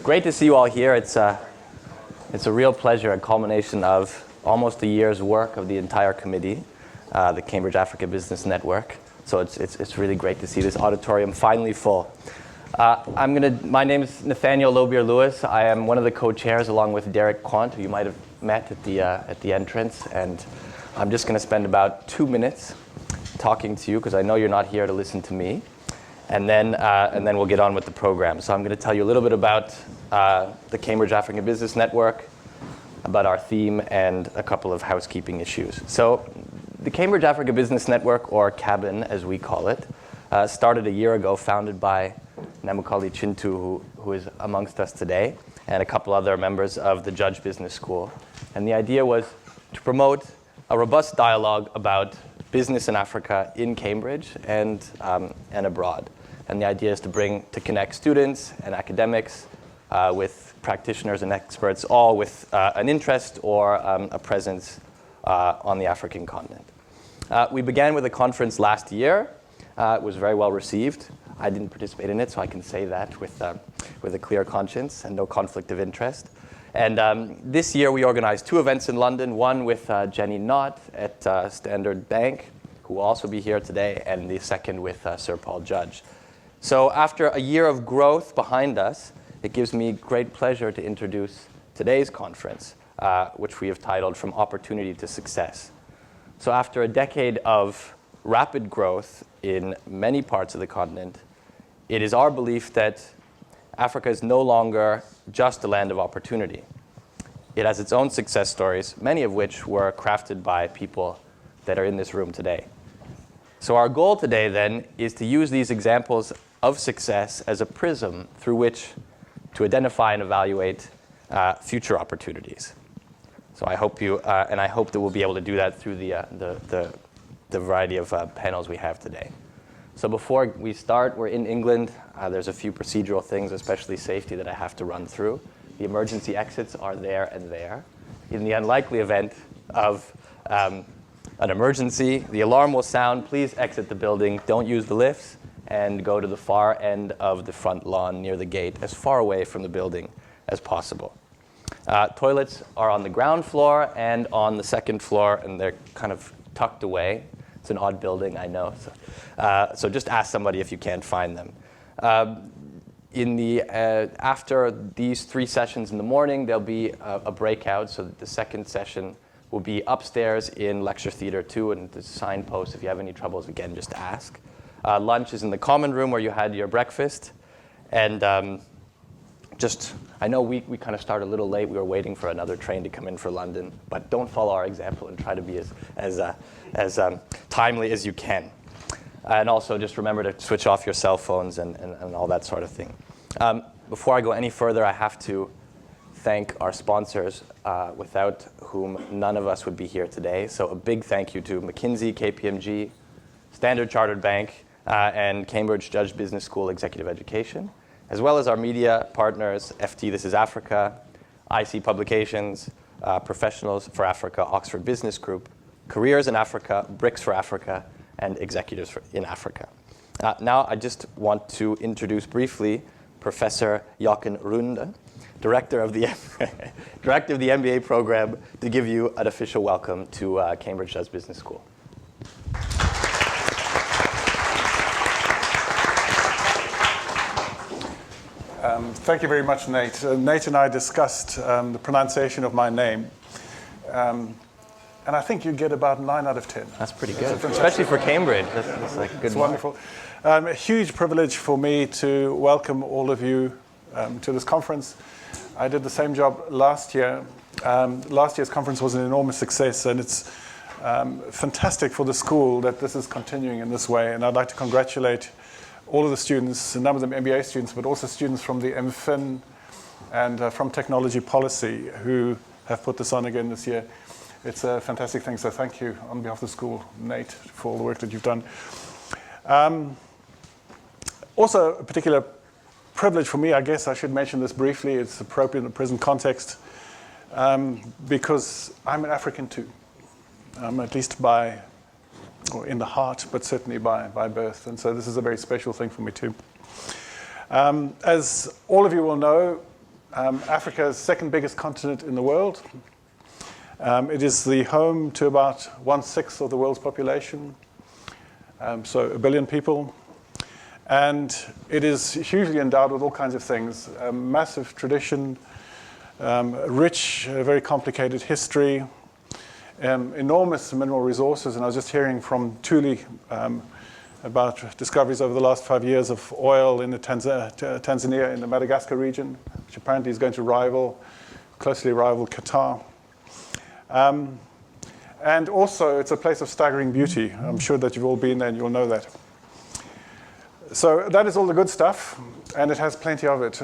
Great to see you all here. It's a real pleasure, a culmination of almost a year's work of the entire committee, the Cambridge Africa Business Network. So it's really great to see this auditorium finally full. My name is Nathaniel Lowbeer-Lewis. I am one of the co-chairs along with Derek Quant, who you might have met at the entrance. And I'm just going to spend about 2 minutes talking to you because I know you're not here to listen to me. And then we'll get on with the program. So I'm going to tell you a little bit about the Cambridge Africa Business Network, about our theme, and a couple of housekeeping issues. So the Cambridge Africa Business Network, or CABN as we call it, started a year ago, founded by Ncube, who is amongst us today, and a couple other members of the Judge Business School. And the idea was to promote a robust dialogue about business in Africa in Cambridge and abroad. And the idea is to connect students and academics with practitioners and experts, all with an interest or a presence on the African continent. We began with a conference last year. It was very well received. I didn't participate in it, so I can say that with a clear conscience and no conflict of interest. And this year we organized 2 events in London, one with Jenny Knott at Standard Bank, who will also be here today, and the second with Sir Paul Judge. So after a year of growth behind us, it gives me great pleasure to introduce today's conference, which we have titled From Opportunity to Success. So after a decade of rapid growth in many parts of the continent, it is our belief that Africa is no longer just a land of opportunity. It has its own success stories, many of which were crafted by people that are in this room today. So our goal today then is to use these examples of success as a prism through which to identify and evaluate future opportunities. So I hope I hope that we'll be able to do that through the variety of panels we have today. So before we start, we're in England. There's a few procedural things, especially safety, that I have to run through. The emergency exits are there and there. In the unlikely event of an emergency, the alarm will sound. Please exit the building. Don't use the lifts, and go to the far end of the front lawn near the gate, as far away from the building as possible. Toilets are on the ground floor and on the second floor, and they're kind of tucked away. It's an odd building, I know. So just ask somebody if you can't find them. After these 3 sessions in the morning, there'll be a breakout. So the second session will be upstairs in Lecture Theater 2, and there's signposts. If you have any troubles, again, just ask. Lunch is in the common room where you had your breakfast. And I know we kind of started a little late. We were waiting for another train to come in for London. But don't follow our example and try to be as timely as you can. And also just remember to switch off your cell phones and all that sort of thing. Before I go any further, I have to thank our sponsors, without whom none of us would be here today. So a big thank you to McKinsey, KPMG, Standard Chartered Bank, and Cambridge Judge Business School Executive Education, as well as our media partners, FT This Is Africa, IC Publications, Professionals for Africa, Oxford Business Group, Careers in Africa, Bricks for Africa, and Executives in Africa. Now I just want to introduce briefly Professor Jochen Runde, Director of the MBA program, to give you an official welcome to Cambridge Judge Business School. Thank you very much, Nate. Nate and I discussed the pronunciation of my name. And I think you get about 9 out of 10. That's pretty good, especially for Cambridge. That's like a good It's wonderful. A huge privilege for me to welcome all of you to this conference. I did the same job last year. Last year's conference was an enormous success, and it's fantastic for the school that this is continuing in this way. And I'd like to congratulate all of the students, a number of them MBA students, but also students from the MFin and from Technology Policy who have put this on again this year. It's a fantastic thing, so thank you on behalf of the school, Nate, for all the work that you've done. Also, a particular privilege for me, I guess I should mention this briefly, it's appropriate in the present context, because I'm an African too, at least or in the heart, but certainly by birth, and so this is a very special thing for me too. As all of you will know, Africa's second biggest continent in the world. It is the home to about 1/6 of the world's population, so 1 billion people. And it is hugely endowed with all kinds of things, massive tradition, rich, very complicated history, enormous mineral resources. And I was just hearing from Mthuli about discoveries over the last 5 years of oil in the Tanzania, in the Madagascar region, which apparently is going to closely rival Qatar. And also, it's a place of staggering beauty. I'm sure that you've all been there and you'll know that. So that is all the good stuff, and it has plenty of it.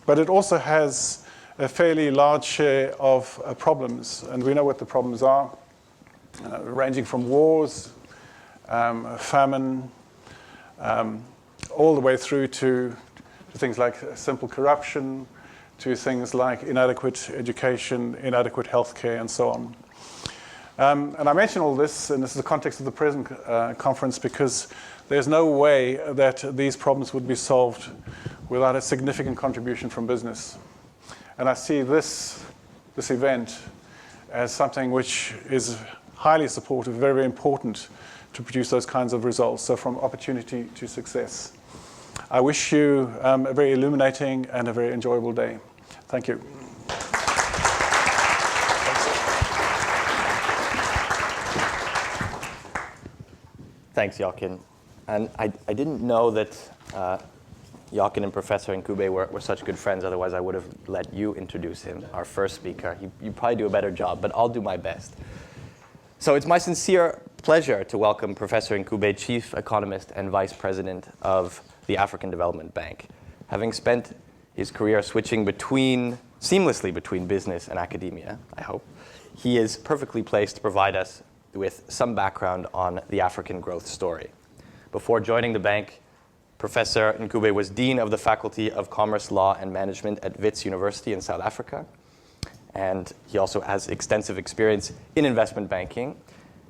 But it also has a fairly large share of problems, and we know what the problems are, ranging from wars, famine, all the way through to things like simple corruption, to things like inadequate education, inadequate healthcare, and so on. And I mention all this, and this is the context of the present conference, because there's no way that these problems would be solved without a significant contribution from business. And I see this event as something which is highly supportive, very, very important to produce those kinds of results. So from opportunity to success. I wish you a very illuminating and a very enjoyable day. Thank you. Thanks, Jochen. And I didn't know that Jochen and Professor Ncube were such good friends. Otherwise, I would have let you introduce him, our first speaker. You probably do a better job, but I'll do my best. So it's my sincere pleasure to welcome Professor Ncube, Chief Economist and Vice President of the African Development Bank. Having spent his career switching seamlessly between business and academia, I hope, he is perfectly placed to provide us with some background on the African growth story. Before joining the bank, Professor Ncube was Dean of the Faculty of Commerce, Law, and Management at Wits University in South Africa. And he also has extensive experience in investment banking,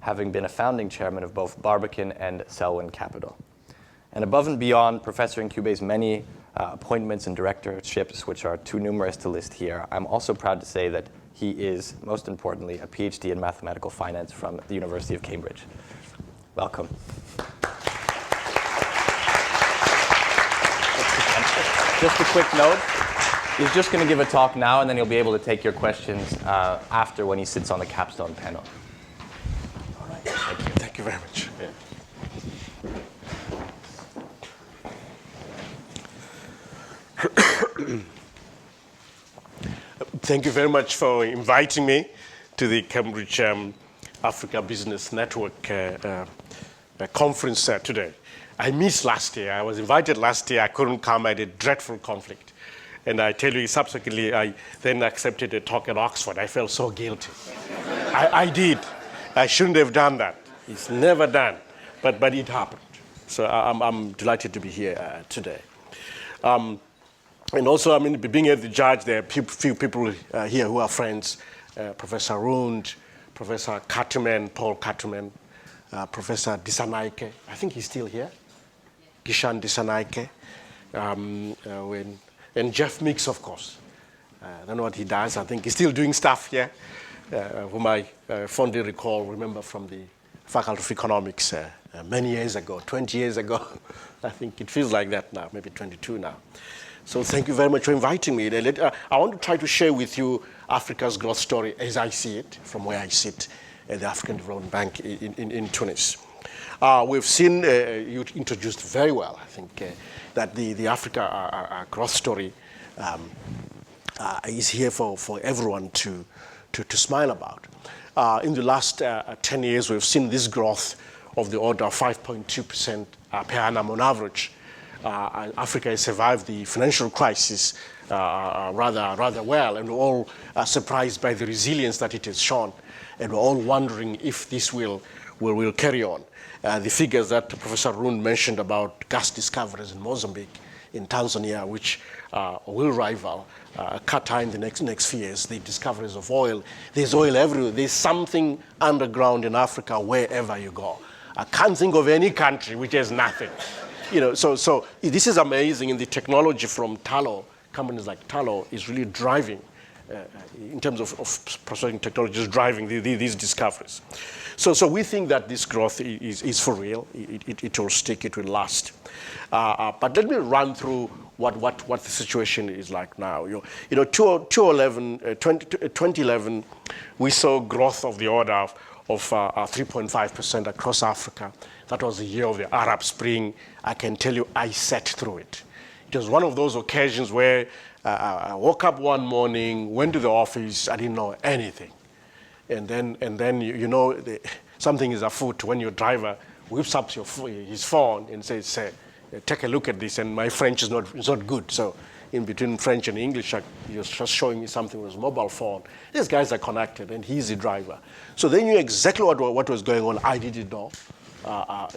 having been a founding chairman of both Barbican and Selwyn Capital. And above and beyond Professor Ncube's many appointments and directorships, which are too numerous to list here, I'm also proud to say that he is, most importantly, a PhD in mathematical finance from the University of Cambridge. Welcome. Just a quick note, he's just going to give a talk now, and then he'll be able to take your questions after when he sits on the capstone panel. All right. Thank you very much. Yeah. Thank you very much for inviting me to the Cambridge Africa Business Network conference today. I missed last year. I was invited last year. I couldn't come. I had a dreadful conflict. And I tell you, subsequently, I then accepted a talk at Oxford. I felt so guilty. I did. I shouldn't have done that. It's never done. But it happened. So I'm delighted to be here today. And also, I mean, being at the judge, there are few people here who are friends. Professor Runde, Professor Cartman, Paul Cartman, Professor Disanaike. I think he's still here. Gishan Disanaike. And Jeff Mix, of course. I don't know what he does. I think he's still doing stuff here, whom I fondly remember from the Faculty of Economics many years ago, 20 years ago. I think it feels like that now, maybe 22 now. So thank you very much for inviting me. I want to try to share with you Africa's growth story as I see it, from where I sit at the African Development Bank in Tunis. We've seen, you introduced very well, I think, that the Africa growth story is here for everyone to smile about. In the last 10 years, we've seen this growth of the order of 5.2% per annum on average. Africa has survived the financial crisis rather well, and we're all surprised by the resilience that it has shown, and we're all wondering if this will carry on. The figures that Professor Runde mentioned about gas discoveries in Mozambique, in Tanzania, which will rival Qatar in the next few years, the discoveries of oil. There's oil everywhere. There's something underground in Africa wherever you go. I can't think of any country which has nothing. You know, so this is amazing in the technology from tallow companies like Talo is really driving, in terms of processing technologies, driving these discoveries. So we think that this growth is for real. It will stick, it will last. But let me run through what the situation is like now. 2011, we saw growth of the order of 3.5% across Africa. That was the year of the Arab Spring. I can tell you, I sat through it. It was one of those occasions where I woke up one morning, went to the office, I didn't know anything. And then something is afoot when your driver whips up his phone and says, take a look at this, and my French is not good. So in between French and English, he was just showing me something with his mobile phone. These guys are connected, and he's the driver. So they knew exactly what was going on. I didn't know,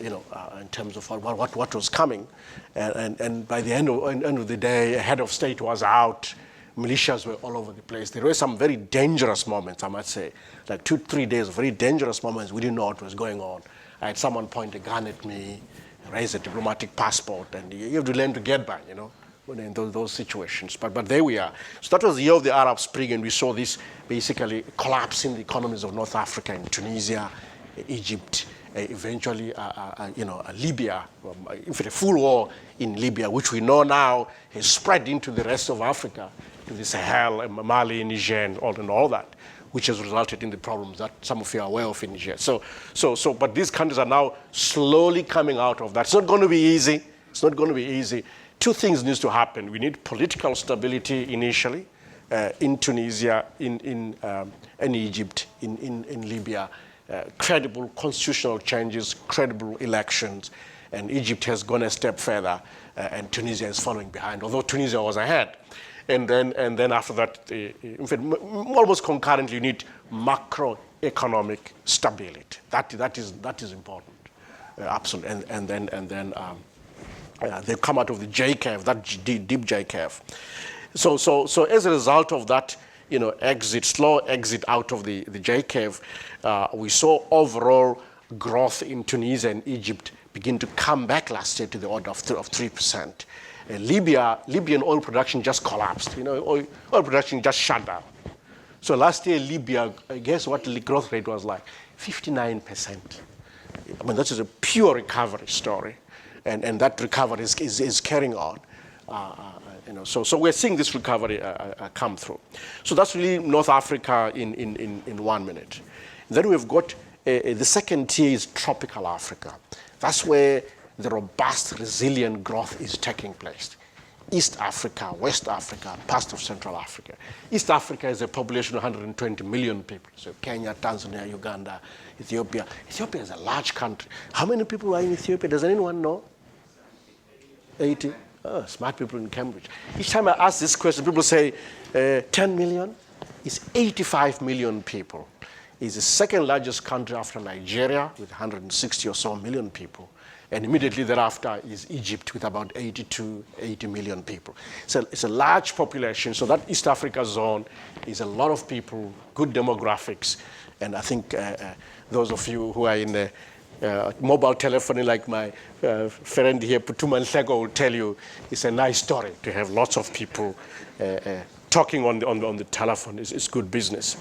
in terms of what was coming. And by the end of the day, a head of state was out. Militias were all over the place. There were some very dangerous moments, I must say, like 2-3 days of very dangerous moments. We didn't know what was going on. I had someone point a gun at me, raise a diplomatic passport, and you have to learn to get by, in those situations. But there we are. So that was the year of the Arab Spring, and we saw this basically collapse in the economies of North Africa, in Tunisia, Egypt, eventually, Libya, in fact, a full war in Libya, which we know now has spread into the rest of Africa, to the Sahel, Mali, Niger, and all that, which has resulted in the problems that some of you are aware of in Niger. But these countries are now slowly coming out of that. It's not going to be easy. It's not going to be easy. Two things need to happen. We need political stability initially in Tunisia, in Egypt, in Libya, credible constitutional changes, credible elections, and Egypt has gone a step further, and Tunisia is following behind, although Tunisia was ahead. And then after that, in fact, almost concurrently, you need macroeconomic stability. That is important, absolutely. And then they come out of the J curve, that deep J curve. So as a result of that, slow exit out of the J curve, we saw overall growth in Tunisia and Egypt begin to come back last year to the order of 3%. Libyan oil production just collapsed. Oil production just shut down. So last year, Libya, guess what the growth rate was like? 59%. I mean, that is a pure recovery story. And that recovery is carrying on. So we're seeing this recovery come through. So that's really North Africa in 1 minute. Then we've got the second tier is tropical Africa. That's where the robust, resilient growth is taking place. East Africa, West Africa, parts of Central Africa. East Africa is a population of 120 million people. So Kenya, Tanzania, Uganda, Ethiopia. Ethiopia is a large country. How many people are in Ethiopia? Does anyone know? 80? Oh, smart people in Cambridge. Each time I ask this question, people say 10 million. It's 85 million people. It's the second largest country after Nigeria with 160 or so million people. And immediately thereafter is Egypt with about 80 million people. So it's a large population. So that East Africa zone is a lot of people, good demographics. And I think those of you who are in the mobile telephony, like my friend here, Phuthuma Nhleko, will tell you, it's a nice story to have lots of people talking on the telephone. It's good business.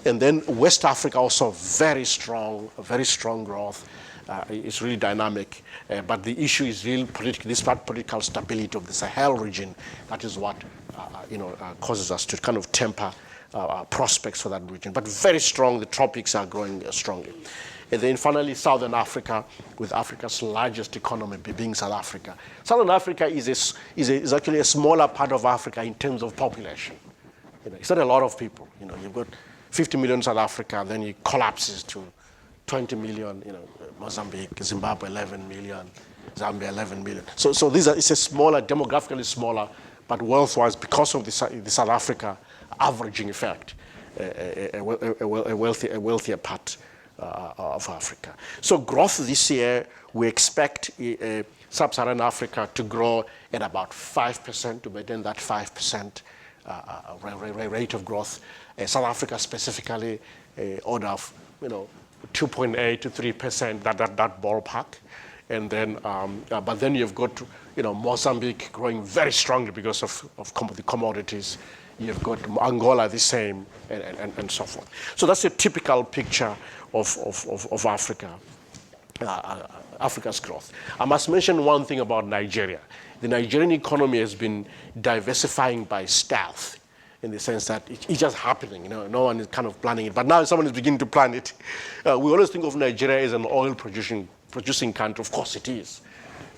And then West Africa also very strong growth. It's really dynamic, but the issue is real political stability of the Sahel region. That is what causes us to kind of temper prospects for that region. But very strong, the tropics are growing strongly. And then finally, Southern Africa, with Africa's largest economy being South Africa. Southern Africa is actually a smaller part of Africa in terms of population. It's not a lot of people. You've got 50 million South Africa, then it collapses to 20 million, Mozambique, Zimbabwe, 11 million, Zambia, 11 million. So it's a smaller, demographically smaller, but wealth-wise, because of the South Africa averaging effect, a wealthier part of Africa. So growth this year, we expect Sub-Saharan Africa to grow at about 5%, to maintain that 5% rate of growth. South Africa specifically, order of 2.8 to 3%, that ballpark. and then but then you've got Mozambique growing very strongly because of the commodities. You've got Angola the same, and so forth. So that's a typical picture of Africa, Africa's growth. I must mention one thing about Nigeria. The Nigerian economy has been diversifying by stealth, in the sense that it's just happening. No one is kind of planning it, but now someone is beginning to plan it. We always think of Nigeria as an oil-producing country. Of course it is.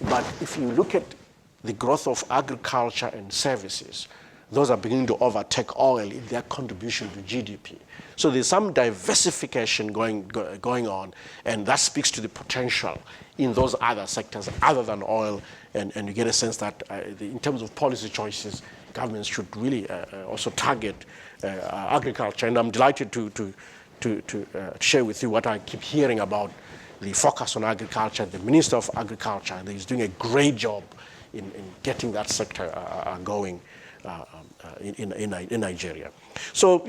But if you look at the growth of agriculture and services, those are beginning to overtake oil in their contribution to GDP. So there's some diversification going on, and that speaks to the potential in those other sectors other than oil, and you get a sense that in terms of policy choices, governments should really also target agriculture. And I'm delighted to share with you what I keep hearing about the focus on agriculture. The Minister of Agriculture, and he's doing a great job in getting that sector going in Nigeria. So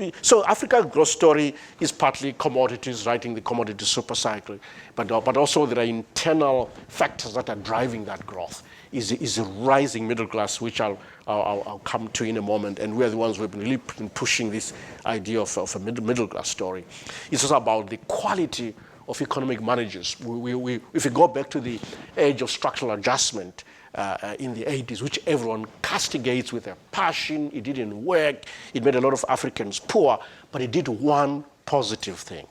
Africa's growth story is partly commodities, riding the commodity super cycle, but also there are internal factors that are driving that growth. Is a rising middle class, which I'll come to in a moment, and we're the ones who have been really pushing this idea of a middle class story. It's also about the quality of economic managers. If we go back to the age of structural adjustment, in the 80s, which everyone castigates with a passion. It didn't work. It made a lot of Africans poor, but it did one positive thing.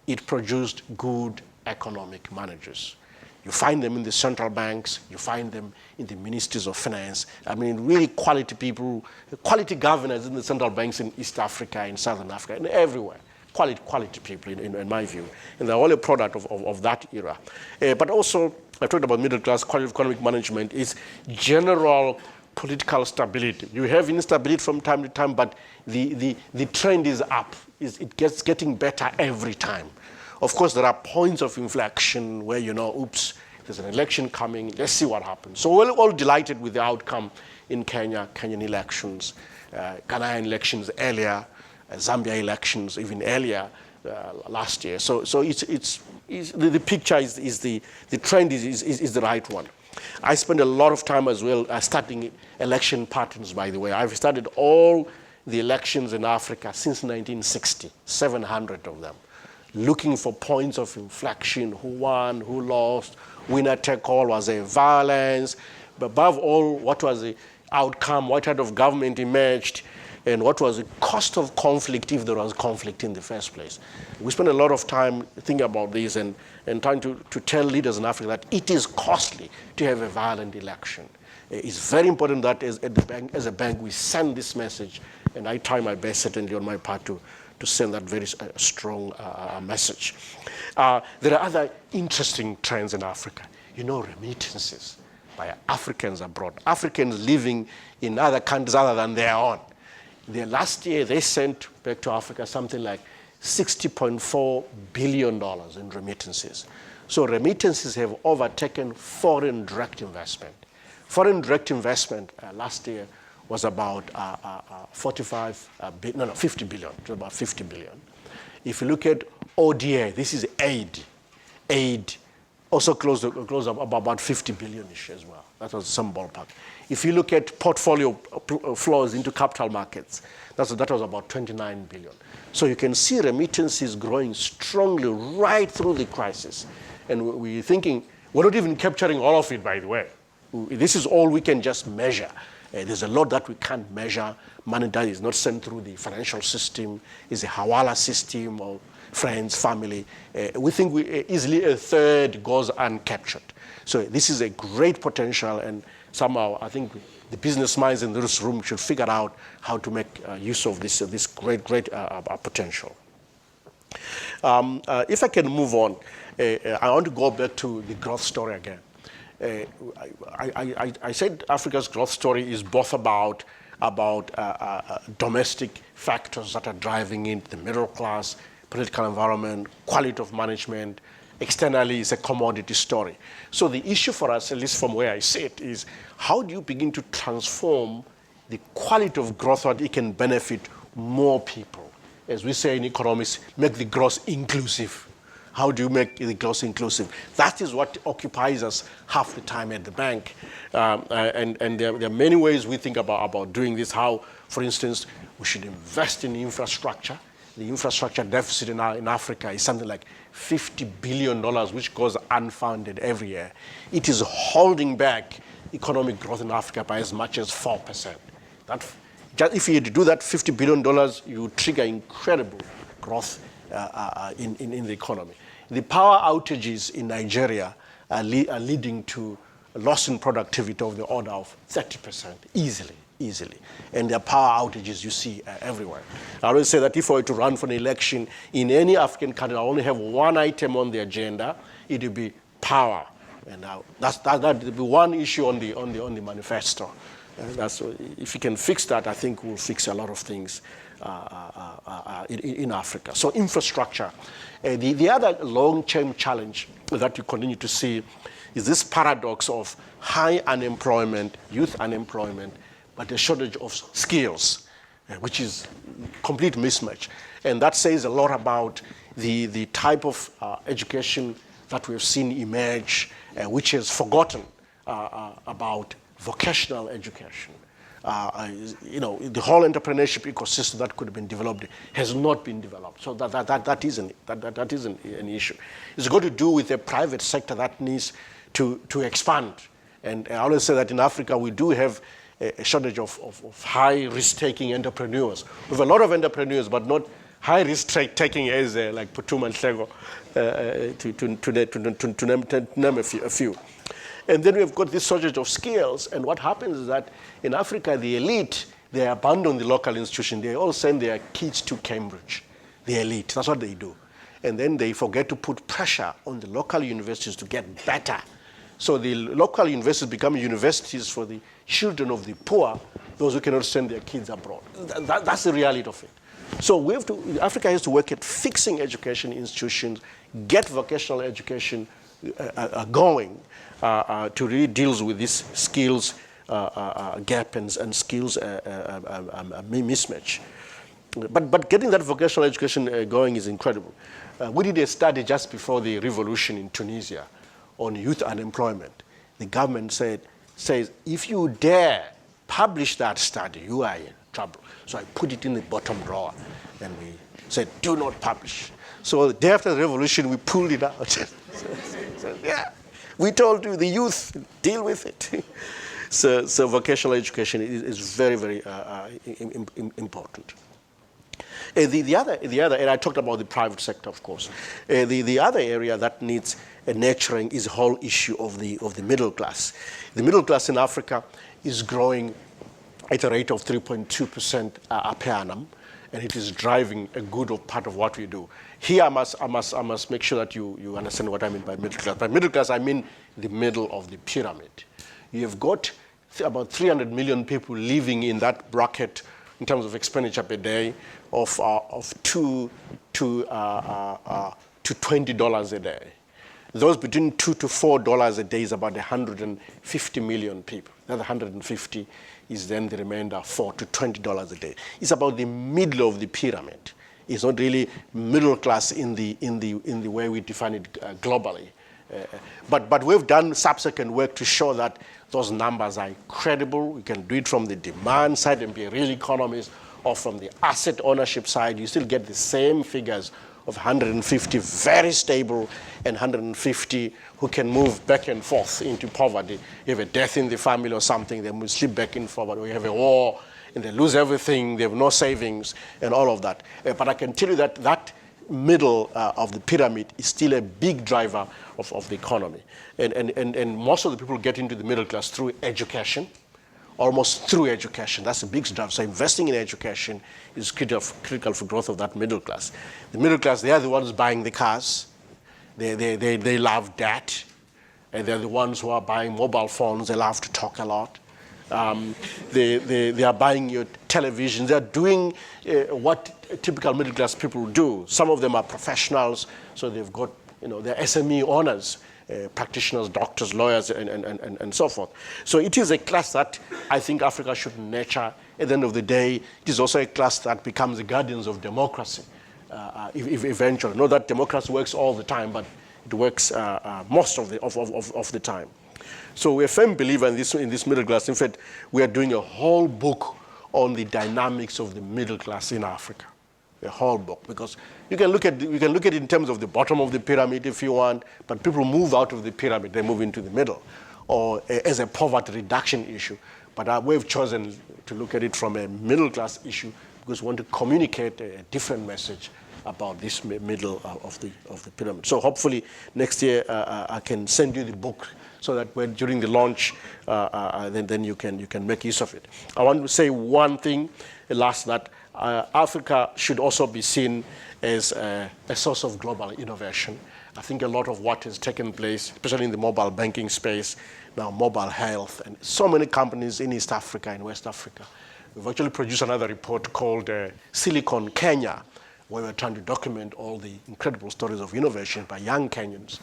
It produced good economic managers. You find them in the central banks. You find them in the ministries of finance. I mean, really quality people, quality governors in the central banks in East Africa, in Southern Africa, and everywhere. Quality people, in my view. And they're all a product of that era. But also, I talked about middle class, quality of economic management is general political stability. You have instability from time to time, but the trend is up. It gets getting better every time. Of course, there are points of inflection where, oops, there's an election coming, let's see what happens. So we're all delighted with the outcome in Kenya, Kenyan elections, Ghanaian elections earlier, Zambia elections even earlier last year. So the picture is the trend is the right one. I spend a lot of time as well studying election patterns, by the way. I've studied all the elections in Africa since 1960, 700 of them, looking for points of inflection, who won, who lost, winner take all, was there violence, but above all, what was the outcome, what type of government emerged, and what was the cost of conflict if there was conflict in the first place. We spend a lot of time thinking about this and trying to tell leaders in Africa that it is costly to have a violent election. It's very important that as a bank, we send this message, and I try my best, certainly on my part, to send that very strong message. There are other interesting trends in Africa. Remittances by Africans abroad, Africans living in other countries other than their own. Last year, they sent back to Africa something like $60.4 billion in remittances. So remittances have overtaken foreign direct investment. Foreign direct investment last year was about 50 billion, it was about 50 billion. If you look at ODA, this is aid also closed up about 50 billion-ish as well. That was some ballpark. If you look at portfolio flows into capital markets, that was about 29 billion. So you can see remittances growing strongly right through the crisis. And we're thinking, we're not even capturing all of it, by the way. This is all we can just measure. There's a lot that we can't measure. Money that is not sent through the financial system, is a hawala system or friends, family. We think easily a third goes uncaptured. So this is a great potential, and somehow I think the business minds in this room should figure out how to make use of this great potential. If I can move on, I want to go back to the growth story again. I said Africa's growth story is both about domestic factors that are driving it, the middle class, political environment, quality of management. Externally, it's a commodity story. So the issue for us, at least from where I sit, is how do you begin to transform the quality of growth so that it can benefit more people? As we say in economics, make the growth inclusive. How do you make the growth inclusive? That is what occupies us half the time at the bank. And there are many ways we think about doing this. How, for instance, we should invest in infrastructure. The infrastructure deficit in Africa is something like $50 billion, which goes unfunded every year. It is holding back economic growth in Africa by as much as 4%. If you had to do that $50 billion, you would trigger incredible growth in the economy. The power outages in Nigeria are leading to a loss in productivity of the order of 30%, easily. And there are power outages you see everywhere. I always say that if I were to run for an election in any African country, I only have one item on the agenda, it would be power. And that would be one issue on the manifesto. If you can fix that, I think we'll fix a lot of things in Africa. So infrastructure. The other long-term challenge that you continue to see is this paradox of high unemployment, youth unemployment, but a shortage of skills, which is complete mismatch. And that says a lot about the type of education that we've seen emerge, which has forgotten about vocational education. The whole entrepreneurship ecosystem that could have been developed has not been developed. So that isn't an issue. It's got to do with the private sector that needs to expand. And I always say that in Africa we do have a shortage of high risk-taking entrepreneurs. We have a lot of entrepreneurs, but not high risk-taking as like Phuthuma and Nhleko, to name a few. And then we've got this shortage of skills, and what happens is that in Africa, the elite, they abandon the local institution. They all send their kids to Cambridge, the elite. That's what they do. And then they forget to put pressure on the local universities to get better. So the local universities become universities for the children of the poor, those who cannot send their kids abroad. That's the reality of it. So Africa has to work at fixing education institutions, get vocational education going, to really deal with this skills gap and skills mismatch. But getting that vocational education going is incredible. We did a study just before the revolution in Tunisia on youth unemployment. The government says, if you dare publish that study, you are in trouble. So I put it in the bottom drawer, and we said, do not publish. So the day after the revolution, we pulled it out. So, yeah, we told you, the youth, deal with it. So vocational education is very, very important. The other, and I talked about the private sector, of course. The other area that needs nurturing is the whole issue of the middle class. The middle class in Africa is growing at a rate of 3.2% per annum, and it is driving a good part of what we do. Here, I must make sure that you understand what I mean by middle class. By middle class, I mean the middle of the pyramid. You've got about 300 million people living in that bracket in terms of expenditure per day of $2 to $20 a day. Those between $2 to $4 a day is about 150 million people. That 150 is then the remainder $4 to $20 a day. It's about the middle of the pyramid. It's not really middle class in the way we define it globally. But we've done subsequent work to show that those numbers are credible. We can do it from the demand side and be a real economist, or from the asset ownership side. You still get the same figures of 150 very stable and 150 who can move back and forth into poverty. You have a death in the family or something, they will slip back in poverty. Or you have a war and they lose everything, they have no savings and all of that. But I can tell you that middle of the pyramid is still a big driver of the economy. And most of the people get into the middle class through education, almost through education. That's a big drive. So investing in education is critical for growth of that middle class. The middle class, they are the ones buying the cars. They love debt. And they're the ones who are buying mobile phones. They love to talk a lot. They are buying your television. They're doing what typical middle class people do. Some of them are professionals, so they've got, they're SME owners, practitioners, doctors, lawyers, and so forth. So it is a class that I think Africa should nurture. At the end of the day, it is also a class that becomes the guardians of democracy. eventually. Not that democracy works all the time, but it works most of the time. So we're a firm believer in this middle class. In fact, we are doing a whole book on the dynamics of the middle class in Africa. A whole book, because you can look at it in terms of the bottom of the pyramid if you want, but people move out of the pyramid, they move into the middle, or as a poverty reduction issue. But we've chosen to look at it from a middle class issue because we want to communicate a different message about this middle of the pyramid. So hopefully next year I can send you the book so that during the launch, then you can make use of it. I want to say one thing, last, that Africa should also be seen as a source of global innovation. I think a lot of what has taken place, especially in the mobile banking space, now mobile health, and so many companies in East Africa and West Africa. We've actually produced another report called Silicon Kenya, where we're trying to document all the incredible stories of innovation by young Kenyans.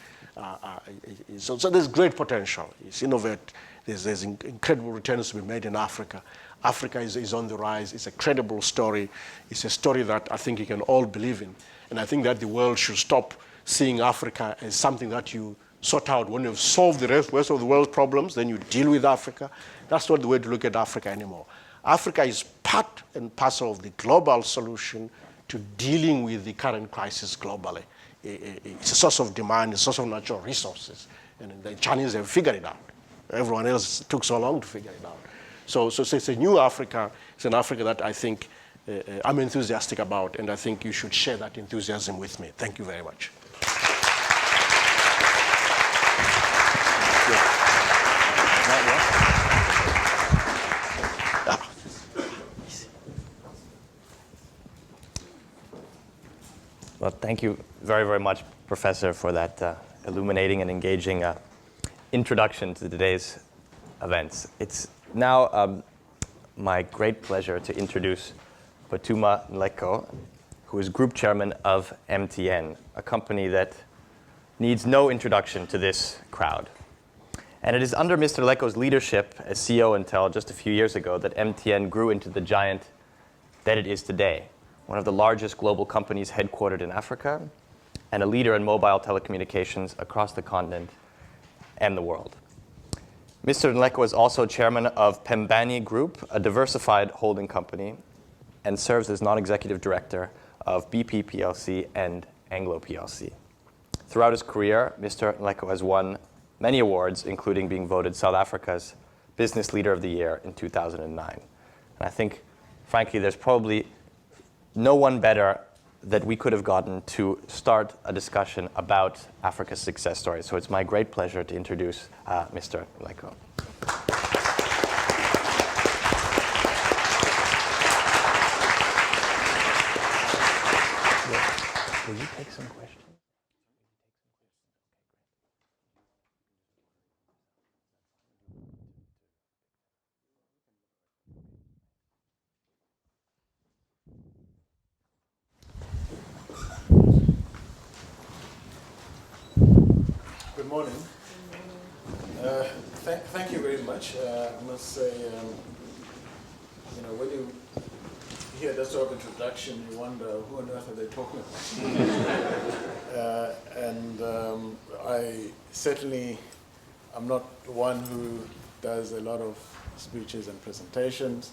So there's great potential. It's innovate. There's incredible returns to be made in Africa. Africa is on the rise. It's a credible story. It's a story that I think you can all believe in. And I think that the world should stop seeing Africa as something that you sort out. When you've solved the rest of the world's problems, then you deal with Africa. That's not the way to look at Africa anymore. Africa is part and parcel of the global solution to dealing with the current crisis globally. It's a source of demand, a source of natural resources. And the Chinese have figured it out. Everyone else took so long to figure it out. So it's a new Africa. It's an Africa that I think I'm enthusiastic about, and I think you should share that enthusiasm with me. Thank you very much. Well, thank you very, very much, Professor, for that illuminating and engaging introduction to today's events. It's now my great pleasure to introduce Phuthuma Nhleko, who is Group Chairman of MTN, a company that needs no introduction to this crowd. And it is under Mr. Nhleko's leadership as CEO until just a few years ago that MTN grew into the giant that it is today, one of the largest global companies headquartered in Africa and a leader in mobile telecommunications across the continent and the world. Mr. Nhleko is also chairman of Pembani Group, a diversified holding company, and serves as non-executive director of BP plc and Anglo plc. Throughout his career, Mr. Nhleko has won many awards, including being voted South Africa's Business Leader of the Year in 2009. And I think, frankly, there's probably no one better that we could have gotten to start a discussion about Africa's success stories. So it's my great pleasure to introduce Mr. Nhleko. Will you take some questions? Good morning. Thank you very much. I must say, when you hear that sort of introduction, you wonder who on earth are they talking about? I certainly am not one who does a lot of speeches and presentations,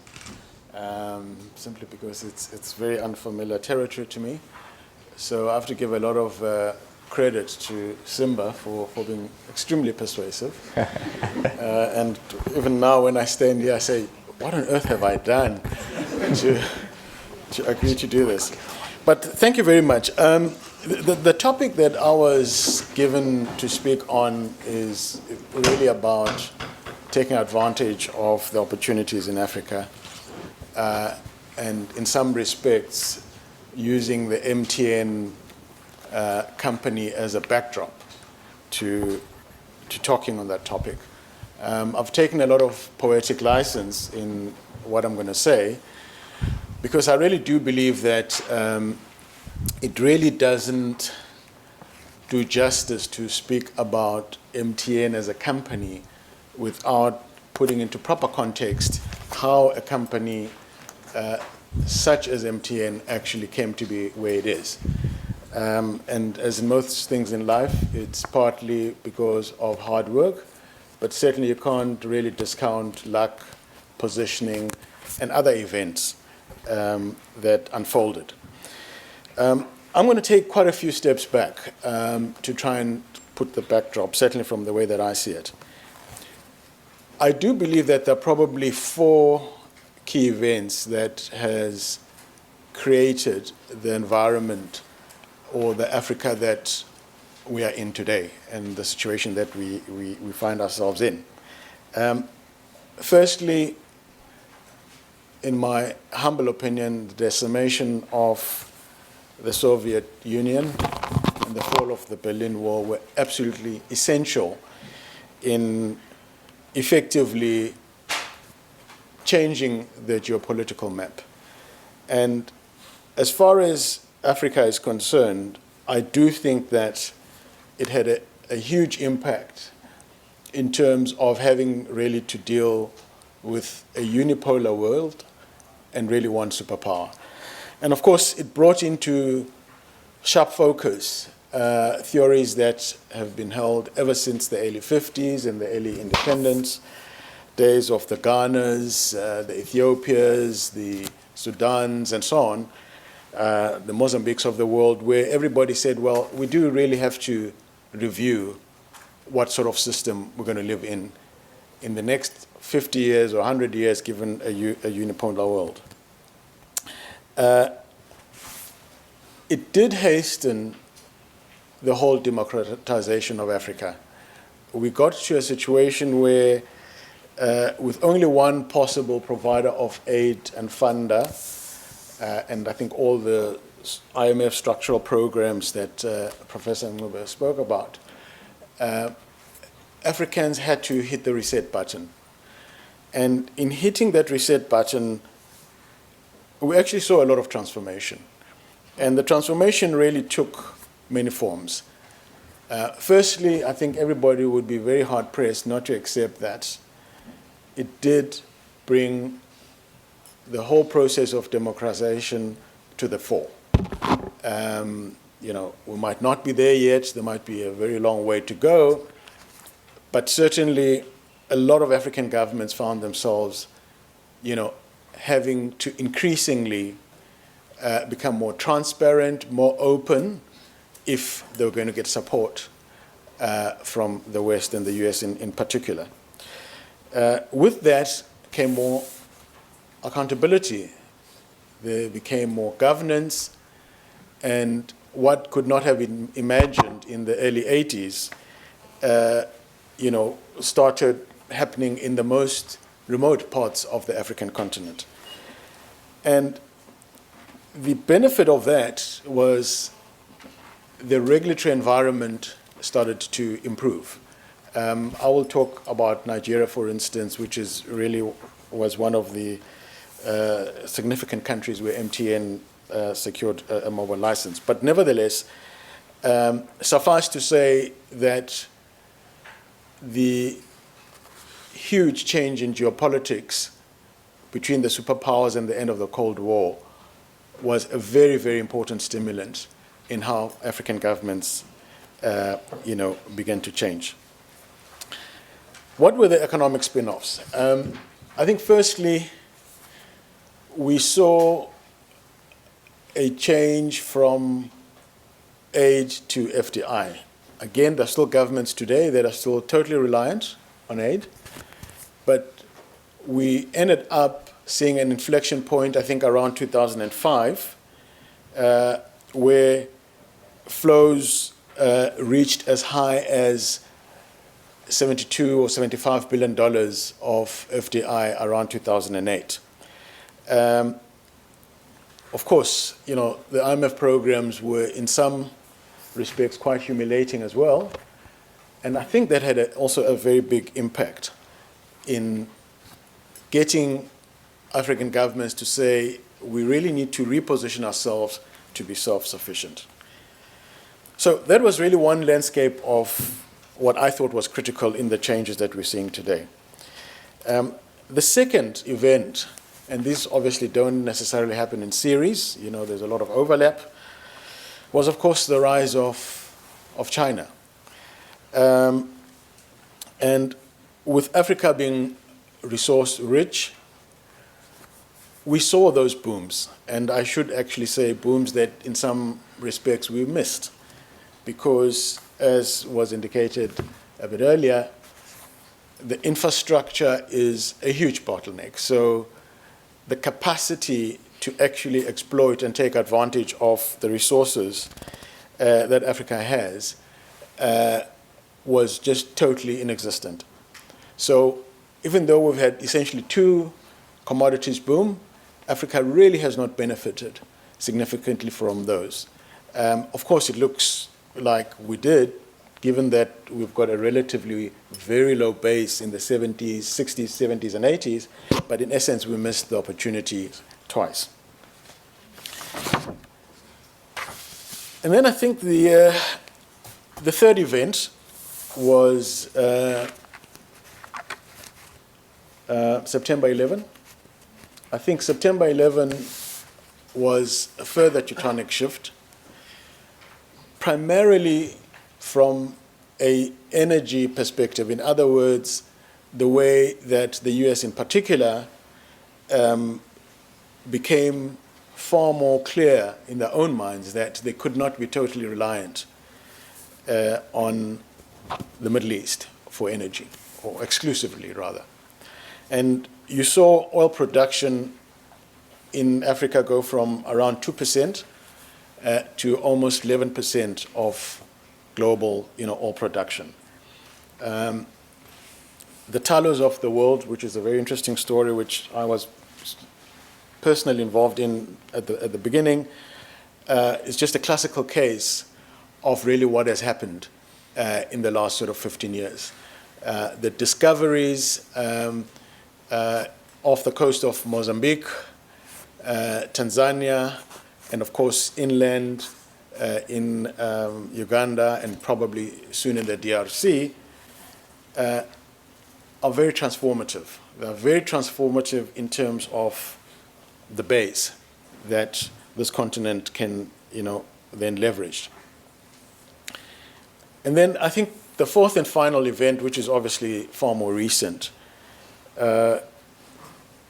simply because it's very unfamiliar territory to me. So I have to give a lot of credit to Simba for being extremely persuasive. And even now when I stand here, I say, what on earth have I done to agree to do this? But thank you very much. The topic that I was given to speak on is really about taking advantage of the opportunities in Africa, and in some respects, using the MTN company as a backdrop to talking on that topic. I've taken a lot of poetic license in what I'm going to say, because I really do believe that it really doesn't do justice to speak about MTN as a company without putting into proper context how a company such as MTN actually came to be where it is. And as in most things in life, it's partly because of hard work, but certainly you can't really discount luck, positioning, and other events that unfolded. I'm going to take quite a few steps back to try and put the backdrop, certainly from the way that I see it. I do believe that there are probably 4 key events that has created the environment or the Africa that we are in today and the situation that we find ourselves in. Firstly, in my humble opinion, the decimation of the Soviet Union and the fall of the Berlin Wall were absolutely essential in effectively changing the geopolitical map. And as far as Africa is concerned, I do think that it had a huge impact in terms of having really to deal with a unipolar world and really one superpower. And of course, it brought into sharp focus theories that have been held ever since the early 50s and the early independence days of the Ghanas, the Ethiopias, the Sudans, and so on, the Mozambiques of the world, where everybody said, well, we do really have to review what sort of system we're going to live in the next 50 years or 100 years, given a unipolar world. It did hasten the whole democratization of Africa. We got to a situation where, with only one possible provider of aid and funder, and I think all the IMF structural programs that Professor Ncube spoke about, Africans had to hit the reset button. And in hitting that reset button, we actually saw a lot of transformation. And the transformation really took many forms. Firstly, I think everybody would be very hard-pressed not to accept that it did bring the whole process of democratization to the fore. We might not be there yet. There might be a very long way to go. But certainly, a lot of African governments found themselves, having to increasingly become more transparent, more open, if they were going to get support from the West and the US in particular. With that came more accountability. There became more governance, and what could not have been imagined in the early 80s, started happening in the most remote parts of the African continent. And the benefit of that was the regulatory environment started to improve. I will talk about Nigeria, for instance, which was one of the significant countries where MTN secured a mobile license. But nevertheless, suffice to say that the huge change in geopolitics between the superpowers and the end of the Cold War was a very, very important stimulant in how African governments, began to change. What were the economic spin-offs? I think firstly, we saw a change from aid to FDI. Again, there are still governments today that are still totally reliant on aid, but we ended up seeing an inflection point, I think, around 2005, where flows reached as high as $72 or $75 billion of FDI around 2008. Of course, the IMF programs were in some respects quite humiliating as well, and I think that had also a very big impact in getting African governments to say, we really need to reposition ourselves to be self-sufficient. So that was really one landscape of what I thought was critical in the changes that we're seeing today. The second event, and these obviously don't necessarily happen in series, there's a lot of overlap, was of course the rise of China. And with Africa being resource rich, we saw those booms, and I should actually say booms that in some respects we missed, because as was indicated a bit earlier, the infrastructure is a huge bottleneck. So the capacity to actually exploit and take advantage of the resources that Africa has was just totally inexistent. So even though we've had essentially two commodities boom, Africa really has not benefited significantly from those. Of course, it looks like we did, given that we've got a relatively very low base in the 70s, 60s, 70s, and 80s, but in essence, we missed the opportunity twice. And then I think the third event was September 11. I think September 11 was a further tectonic shift, primarily from an energy perspective. In other words, the way that the US in particular became far more clear in their own minds that they could not be totally reliant on the Middle East for energy, or exclusively rather. And you saw oil production in Africa go from around 2% to almost 11% of global oil production. The Talos of the world, which is a very interesting story, which I was personally involved in at the beginning, is just a classical case of really what has happened in the last sort of 15 years. The discoveries off the coast of Mozambique, Tanzania, and of course inland in Uganda and probably soon in the DRC, are very transformative. They are very transformative in terms of the base that this continent can, then leverage. And then I think the fourth and final event, which is obviously far more recent,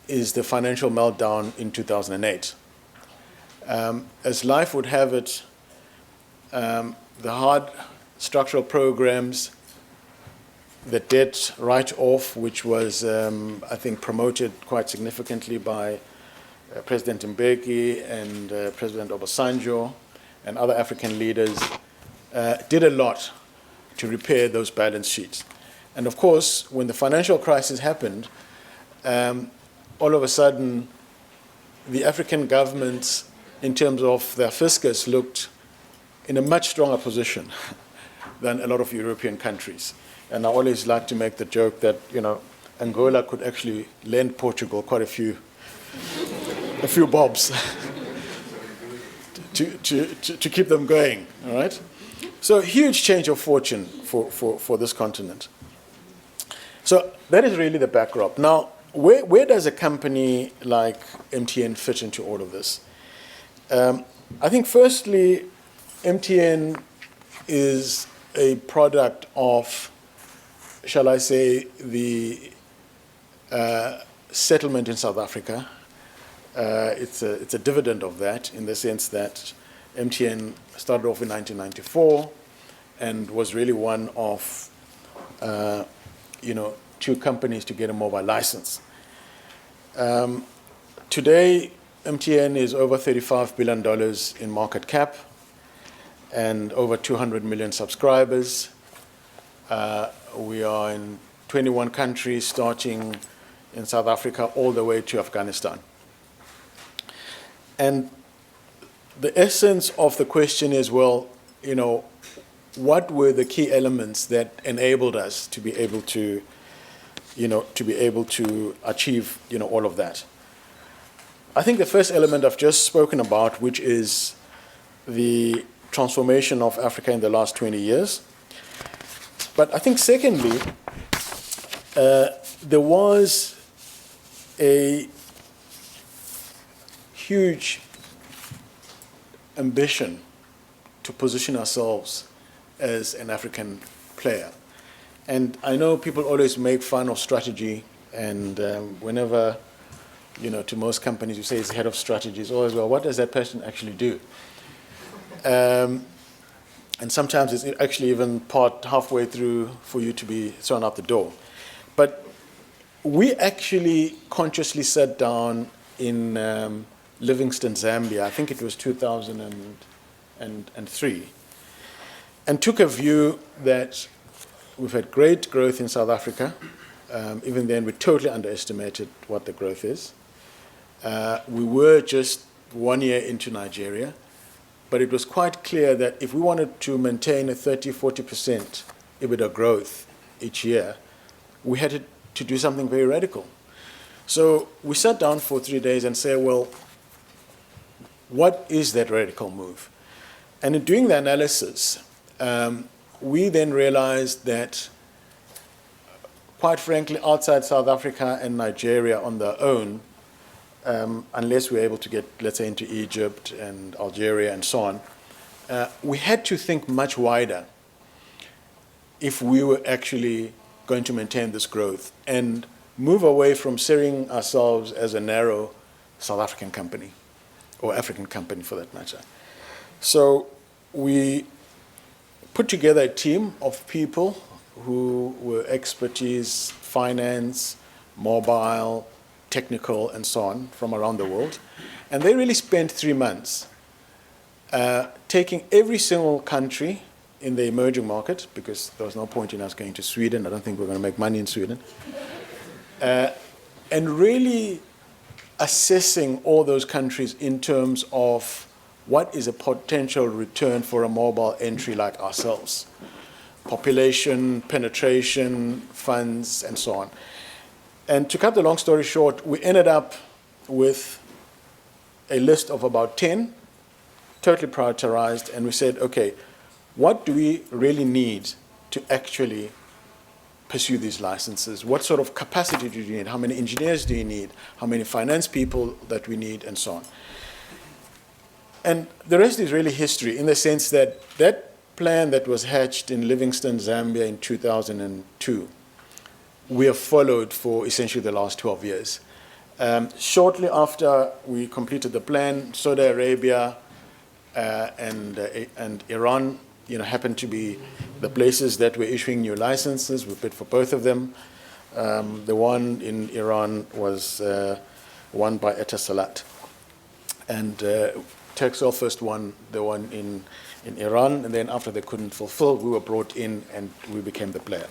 is the financial meltdown in 2008. As life would have it, the hard structural programs, the debt write-off, which was, I think, promoted quite significantly by President Mbeki and President Obasanjo and other African leaders, did a lot to repair those balance sheets. And of course, when the financial crisis happened, all of a sudden, the African governments, in terms of their fiscus, looked in a much stronger position than a lot of European countries. And I always like to make the joke that, Angola could actually lend Portugal quite a few bobs to keep them going, all right? So a huge change of fortune for this continent. So that is really the backdrop. Now, where does a company like MTN fit into all of this? I think firstly, MTN is a product of, shall I say, the settlement in South Africa. It's a dividend of that, in the sense that MTN started off in 1994 and was really one of two companies to get a mobile license. Today, MTN is over $35 billion in market cap and over 200 million subscribers. We are in 21 countries, starting in South Africa all the way to Afghanistan. And the essence of the question is, well, what were the key elements that enabled us to be able to achieve, all of that? I think the first element I've just spoken about, which is the transformation of Africa in the last 20 years. But I think secondly, there was a huge ambition to position ourselves as an African player. And I know people always make fun of strategy, and whenever, to most companies you say it's head of strategy, it's always, well, what does that person actually do? And sometimes it's actually even part halfway through for you to be thrown out the door. But we actually consciously sat down in Livingstone, Zambia, I think it was 2003, and took a view that we've had great growth in South Africa. Even then, we totally underestimated what the growth is. We were just 1 year into Nigeria, but it was quite clear that if we wanted to maintain a 30-40% EBITDA growth each year, we had to do something very radical. So we sat down for 3 days and said, well, what is that radical move? And in doing the analysis, we then realized that, quite frankly, outside South Africa and Nigeria on their own, unless we're able to get, let's say, into Egypt and Algeria and so on, we had to think much wider if we were actually going to maintain this growth and move away from seeing ourselves as a narrow South African company, or African company for that matter. So we put together a team of people who were expertise, finance, mobile, technical, and so on from around the world. And they really spent 3 months taking every single country in the emerging market, because there was no point in us going to Sweden. I don't think we're going to make money in Sweden. And really assessing all those countries in terms of what is a potential return for a mobile entry like ourselves. Population, penetration, funds, and so on. And to cut the long story short, we ended up with a list of about 10, totally prioritized, and we said, okay, what do we really need to actually pursue these licenses? What sort of capacity do you need? How many engineers do you need? How many finance people that we need, and so on? And the rest is really history, in the sense that that plan that was hatched in Livingstone, Zambia in 2002, we have followed for essentially the last 12 years. Shortly after we completed the plan, Saudi Arabia and Iran happened to be the places that were issuing new licenses. We bid for both of them. The one in Iran was won by Etisalat. And Turkcell first won the one in Iran, and then after they couldn't fulfill, we were brought in and we became the player.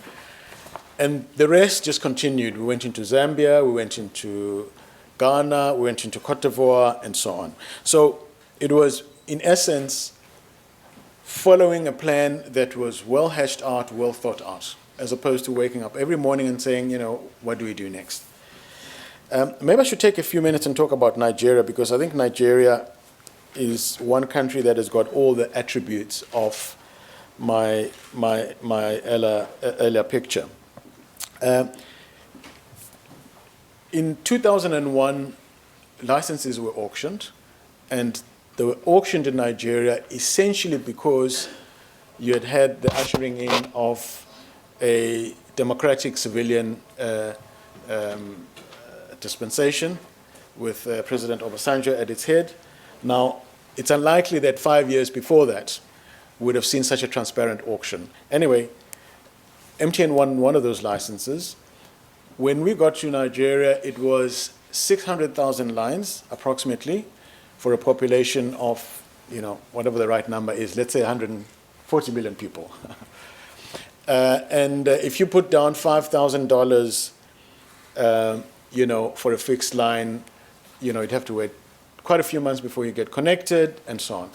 And the rest just continued. We went into Zambia, we went into Ghana, we went into Cote d'Ivoire, and so on. So it was, in essence, following a plan that was well hashed out, well thought out, as opposed to waking up every morning and saying, what do we do next? Maybe I should take a few minutes and talk about Nigeria, because I think Nigeria is one country that has got all the attributes of my earlier picture. In 2001, licenses were auctioned, and they were auctioned in Nigeria essentially because you had the ushering in of a democratic civilian dispensation with President Obasanjo at its head. Now, it's unlikely that 5 years before that we would have seen such a transparent auction. Anyway, MTN won one of those licenses. When we got to Nigeria, it was 600,000 lines, approximately, for a population of, whatever the right number is, let's say 140 million people. And if you put down $5,000, for a fixed line, you'd have to wait quite a few months before you get connected, and so on.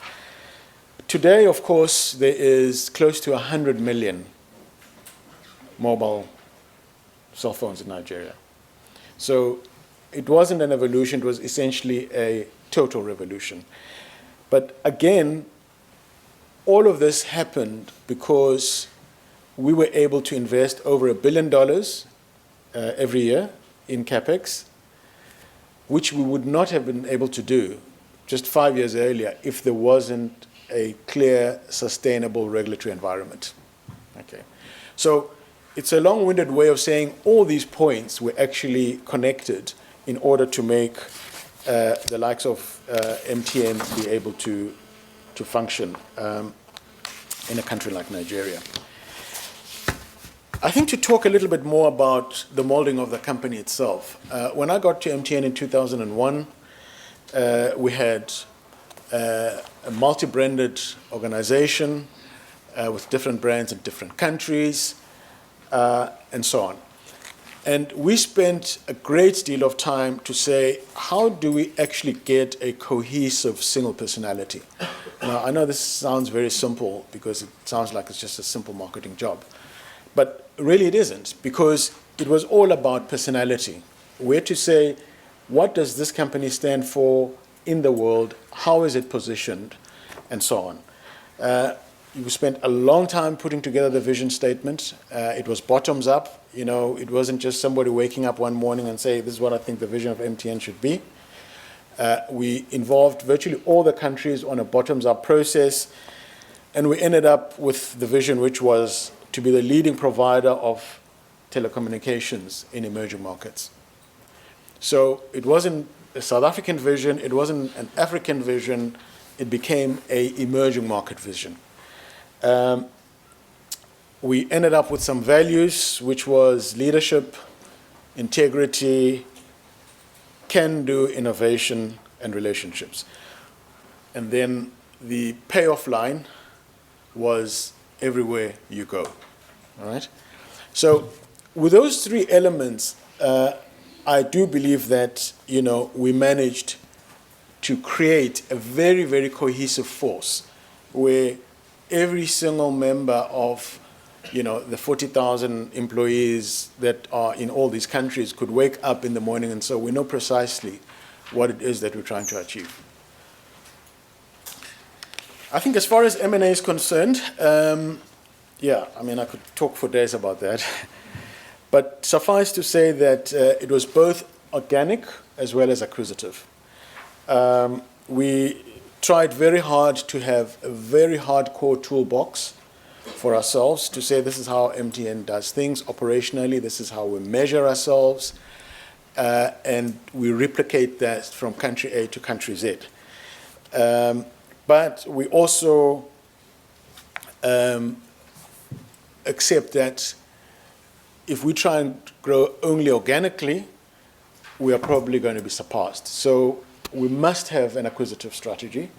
Today, of course, there is close to 100 million mobile cell phones in Nigeria. So it wasn't an evolution, it was essentially a total revolution. But again, all of this happened because we were able to invest over $1 billion every year in CapEx, which we would not have been able to do just 5 years earlier if there wasn't a clear, sustainable regulatory environment. Okay. So it's a long-winded way of saying all these points were actually connected in order to make the likes of MTN be able to function in a country like Nigeria. I think to talk a little bit more about the molding of the company itself. When I got to MTN in 2001, we had a multi-branded organization with different brands in different countries, and so on. And we spent a great deal of time to say, how do we actually get a cohesive single personality? Now, I know this sounds very simple because it sounds like it's just a simple marketing job. But really it isn't, because it was all about personality. Where to say, what does this company stand for in the world? How is it positioned? And so on. We spent a long time putting together the vision statement. It was bottoms up. You know, it wasn't just somebody waking up one morning and say, this is what I think the vision of MTN should be. We involved virtually all the countries on a bottoms up process. And we ended up with the vision, which was to be the leading provider of telecommunications in emerging markets. So it wasn't a South African vision, it wasn't an African vision, it became an emerging market vision. We ended up with some values, which was leadership, integrity, can-do, innovation, and relationships. And then the payoff line was everywhere you go. All right? So with those three elements, I do believe that, you know, we managed to create a very, very cohesive force where every single member of, you know, the 40,000 employees that are in all these countries could wake up in the morning and so we know precisely what it is that we're trying to achieve. I think as far as M&A is concerned, yeah, I mean, I could talk for days about that. But suffice to say that it was both organic as well as acquisitive. We tried very hard to have a very hardcore toolbox for ourselves to say this is how MTN does things operationally, this is how we measure ourselves, and we replicate that from country A to country Z. But we also accept that if we try and grow only organically, we are probably going to be surpassed. So we must have an acquisitive strategy.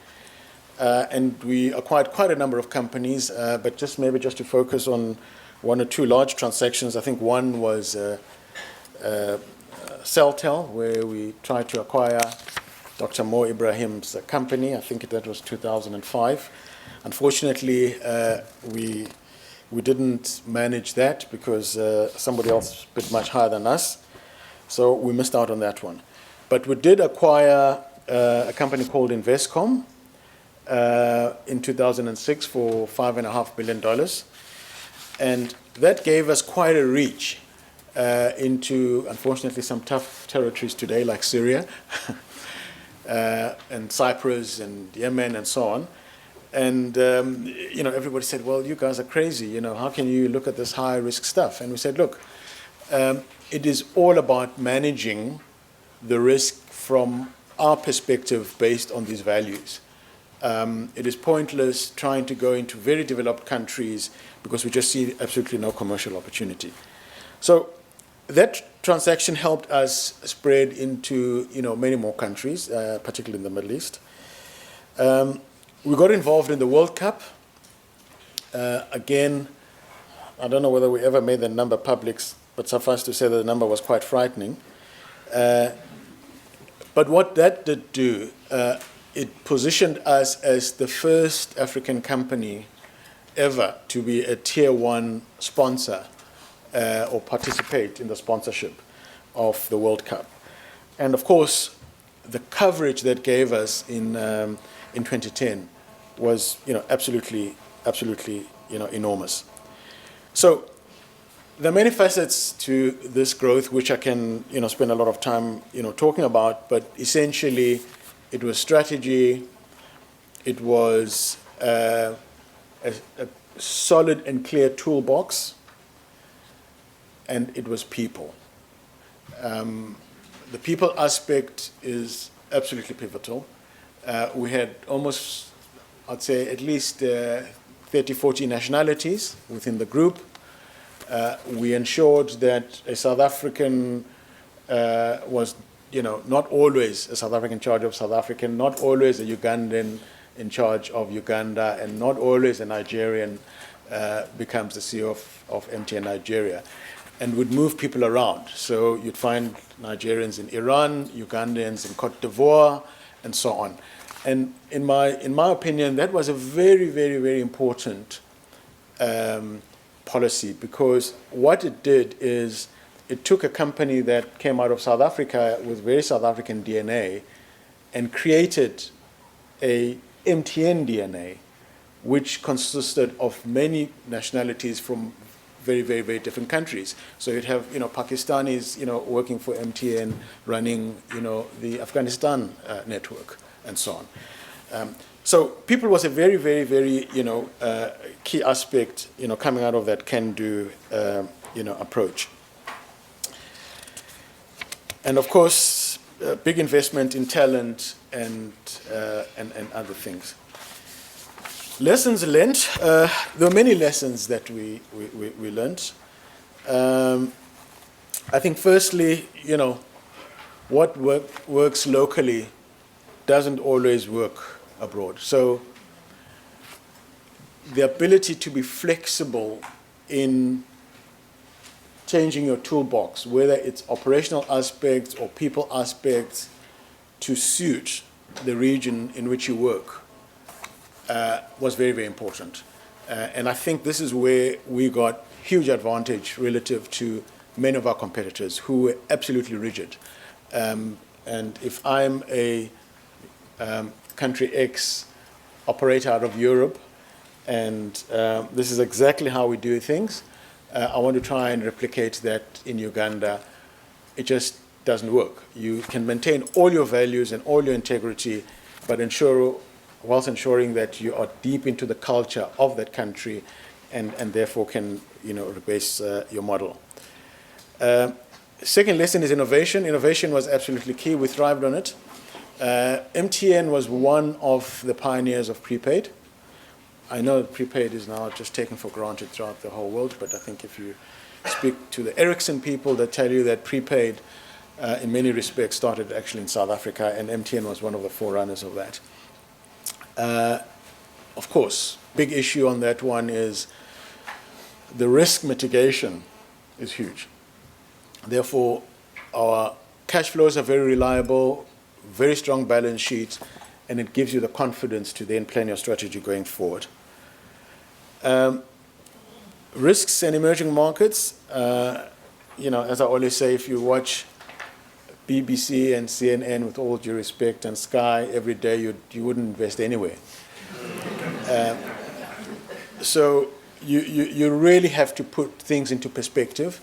And we acquired quite a number of companies, but maybe just to focus on one or two large transactions. I think one was Celtel, where we tried to acquire Dr. Mo Ibrahim's company. I think that was 2005. Unfortunately, we didn't manage that because somebody else bid much higher than us. So we missed out on that one. But we did acquire a company called Investcom in 2006 for $5.5 billion. And that gave us quite a reach into, unfortunately, some tough territories today, like Syria and Cyprus and Yemen and so on. And, you know, everybody said, well, you guys are crazy. You know, how can you look at this high-risk stuff? And we said, look, it is all about managing the risk from our perspective based on these values. It is pointless trying to go into very developed countries because we just see absolutely no commercial opportunity. So that transaction helped us spread into, you know, many more countries, particularly in the Middle East. We got involved in the World Cup. Again, I don't know whether we ever made the number public, but suffice to say that the number was quite frightening. But what that did do, it positioned us as the first African company ever to be a tier one sponsor or participate in the sponsorship of the World Cup. And of course, the coverage that gave us in 2010 was, you know, absolutely, you know, enormous. So there are many facets to this growth which I can, you know, spend a lot of time, you know, talking about, but essentially it was strategy, it was a solid and clear toolbox, and it was people. The people aspect is absolutely pivotal. We had almost, I'd say, at least 30, 40 nationalities within the group. We ensured that a South African was, not always a South African in charge of South Africa, not always a Ugandan in charge of Uganda, and not always a Nigerian becomes the CEO of MTN Nigeria, and would move people around. So you'd find Nigerians in Iran, Ugandans in Cote d'Ivoire, and so on. And in my opinion, that was a very, very, very important policy, because what it did is it took a company that came out of South Africa with very South African DNA and created a MTN DNA, which consisted of many nationalities from very, very, very different countries. So you'd have, Pakistanis, working for MTN, running, the Afghanistan network, and so on. So people was a very, very, very, key aspect, coming out of that can-do, approach. And of course, big investment in talent and other things. Lessons learned. There were many lessons that we learned. I think firstly, what works locally doesn't always work abroad. So the ability to be flexible in changing your toolbox, whether it's operational aspects or people aspects, to suit the region in which you work, was very, very important. And I think this is where we got huge advantage relative to many of our competitors who were absolutely rigid. And if I'm a country X operator out of Europe, and this is exactly how we do things, I want to try and replicate that in Uganda, it just doesn't work. You can maintain all your values and all your integrity, but whilst ensuring that you are deep into the culture of that country, and therefore can rebase your model. Second lesson is innovation. Innovation was absolutely key. We thrived on it. MTN was one of the pioneers of prepaid. I know that prepaid is now just taken for granted throughout the whole world, but I think if you speak to the Ericsson people, they tell you that prepaid, in many respects, started actually in South Africa, and MTN was one of the forerunners of that. Of course, big issue on that one is the risk mitigation is huge. Therefore, our cash flows are very reliable, very strong balance sheet, and it gives you the confidence to then plan your strategy going forward. Risks and emerging markets, as I always say, if you watch BBC and CNN, with all due respect, and Sky every day, you wouldn't invest anywhere. So you really have to put things into perspective,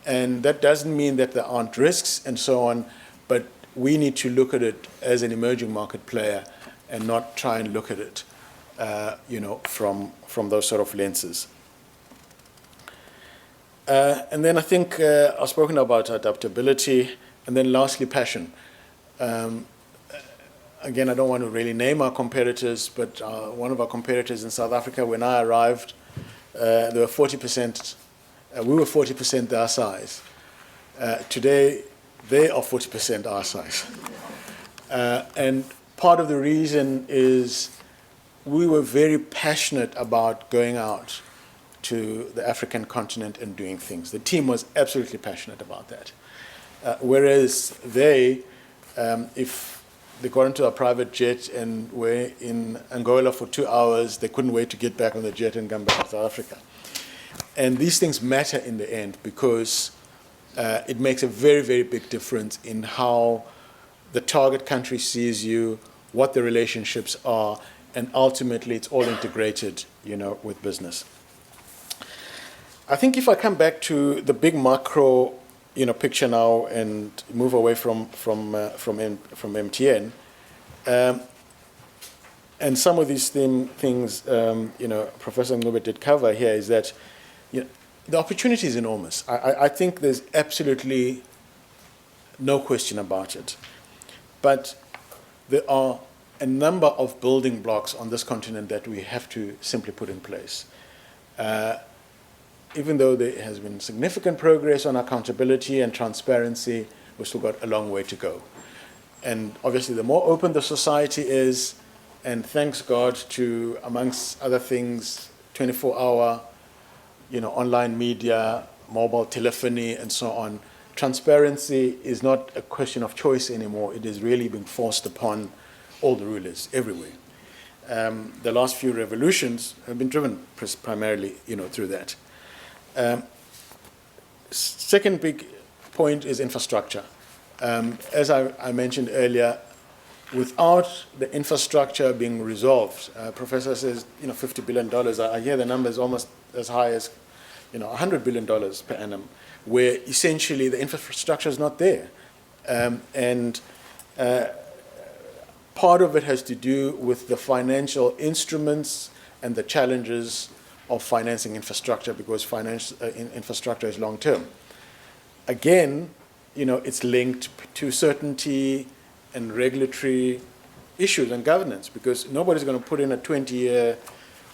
and that doesn't mean that there aren't risks and so on, but we need to look at it as an emerging market player and not try and look at it, from those sort of lenses. And then I think I've spoken about adaptability, and then lastly, passion. Again, I don't want to really name our competitors, but one of our competitors in South Africa, when I arrived, they were 40%, we were 40% their size. Today, they are 40% our size. And part of the reason is we were very passionate about going out to the African continent and doing things. The team was absolutely passionate about that. Whereas they, if they got into a private jet and were in Angola for 2 hours, they couldn't wait to get back on the jet and come back to South Africa. And these things matter in the end, because it makes a very, very big difference in how the target country sees you, what the relationships are, and ultimately it's all integrated, with business. I think if I come back to the big macro, picture now and move away from MTN, And some of these things, Professor Ncube did cover here, is that the opportunity is enormous. I think there's absolutely no question about it. But there are a number of building blocks on this continent that we have to simply put in place. Even though there has been significant progress on accountability and transparency, we've still got a long way to go. And obviously, the more open the society is, and thanks God to, amongst other things, 24-hour, online media, mobile telephony, and so on, transparency is not a question of choice anymore. It is really being forced upon all the rulers everywhere. The last few revolutions have been driven primarily, through that. Second big point is infrastructure. As I mentioned earlier, without the infrastructure being resolved, Professor says, $50 billion. I hear the numbers almost as high as, $100 billion per annum, where essentially the infrastructure is not there. Part of it has to do with the financial instruments and the challenges of financing infrastructure, because infrastructure is long-term. Again, it's linked to certainty and regulatory issues and governance, because nobody's going to put in a 20-year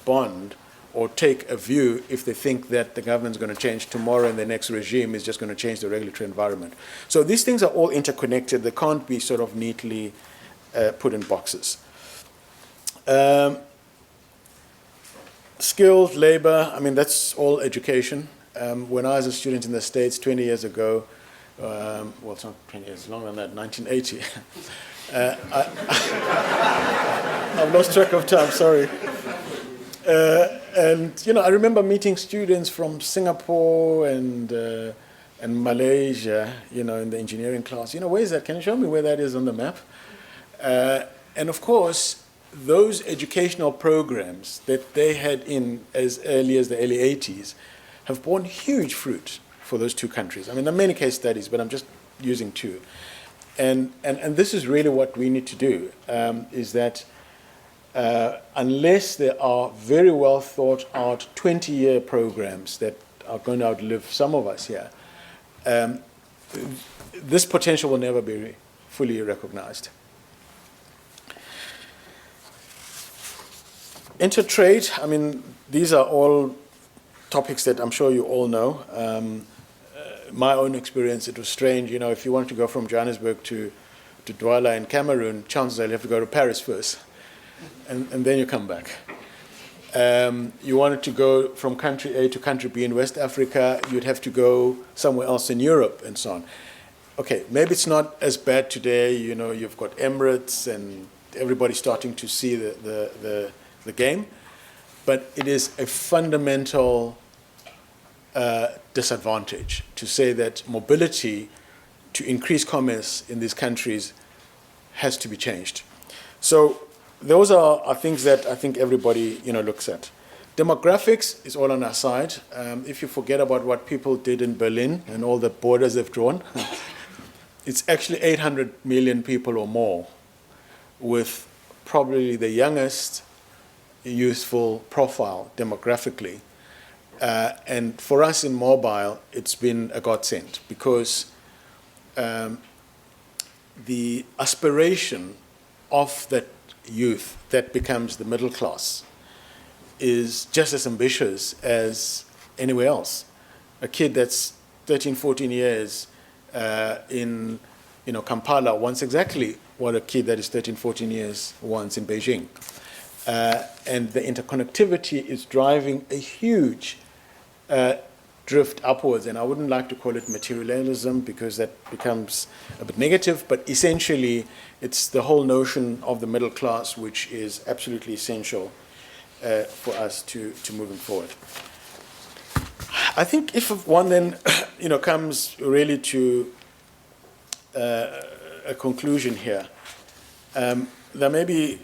bond or take a view if they think that the government's going to change tomorrow and the next regime is just going to change the regulatory environment. So these things are all interconnected. They can't be sort of neatly put in boxes. Skilled labor, that's all education. When I was a student in the States 20 years ago, well, it's not 20 years, longer than that, 1980. I've lost track of time, sorry. I remember meeting students from Singapore and Malaysia, in the engineering class. Where is that? Can you show me where that is on the map? And of course, those educational programs that they had in as early as the early 80s have borne huge fruit for those two countries. There are many case studies, but I'm just using two. And this is really what we need to do, is that unless there are very well thought out 20-year programs that are going to outlive some of us here, this potential will never be fully recognized. Intertrade, these are all topics that I'm sure you all know. My own experience, it was strange, if you wanted to go from Johannesburg to Douala in Cameroon, chances are you have to go to Paris first, and then you come back. You wanted to go from country A to country B in West Africa, you'd have to go somewhere else in Europe, and so on. Okay, maybe it's not as bad today, you've got Emirates and everybody starting to see the game, but it is a fundamental disadvantage to say that mobility to increase commerce in these countries has to be changed. So those are things that I think everybody looks at. Demographics is all on our side. If you forget about what people did in Berlin and all the borders they've drawn, it's actually 800 million people or more, with probably the youngest useful profile demographically. And for us in mobile, it's been a godsend, because the aspiration of that youth that becomes the middle class is just as ambitious as anywhere else. A kid that's 13, 14 years in Kampala wants exactly what a kid that is 13, 14 years wants in Beijing. And the interconnectivity is driving a huge drift upwards. And I wouldn't like to call it materialism, because that becomes a bit negative, but essentially it's the whole notion of the middle class, which is absolutely essential for us to moving forward. I think if one then comes really to a conclusion here, there may be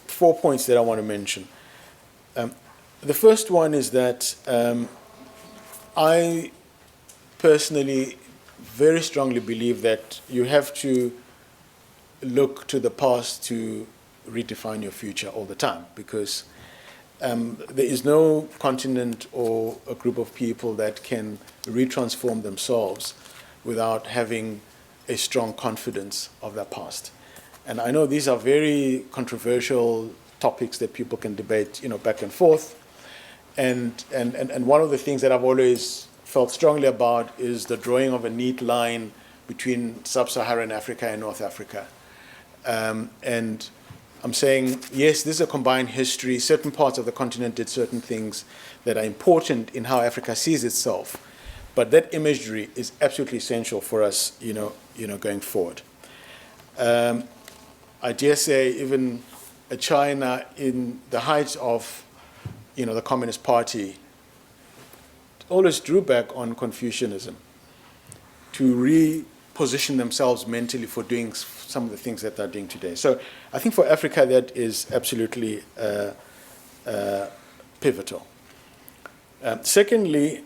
4 points that I want to mention. The first one is that I personally very strongly believe that you have to look to the past to redefine your future all the time, because there is no continent or a group of people that can retransform themselves without having a strong confidence of their past. And I know these are very controversial topics that people can debate, back and forth. And one of the things that I've always felt strongly about is the drawing of a neat line between sub-Saharan Africa and North Africa. And I'm saying, yes, this is a combined history. Certain parts of the continent did certain things that are important in how Africa sees itself. But that imagery is absolutely essential for us, going forward. I dare say even China, in the height of, the Communist Party, always drew back on Confucianism to reposition themselves mentally for doing some of the things that they're doing today. So I think for Africa that is absolutely pivotal. Secondly,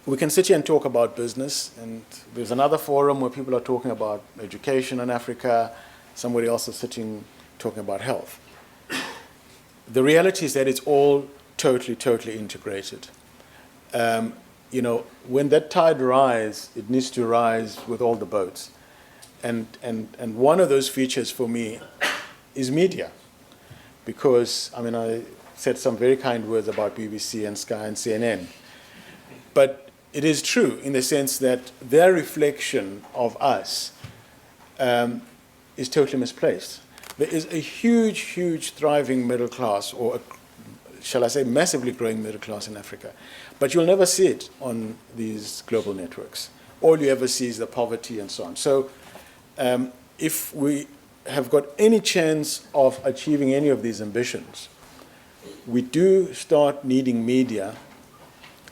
we can sit here and talk about business, and there's another forum where people are talking about education in Africa. Somebody else is sitting talking about health. The reality is that it's all totally integrated. When that tide rises, it needs to rise with all the boats. And one of those features for me is media. Because, I said some very kind words about BBC and Sky and CNN. But it is true in the sense that their reflection of us is totally misplaced. There is a huge thriving middle class, or shall I say massively growing middle class in Africa. But you'll never see it on these global networks. All you ever see is the poverty and so on. So if we have got any chance of achieving any of these ambitions, we do start needing media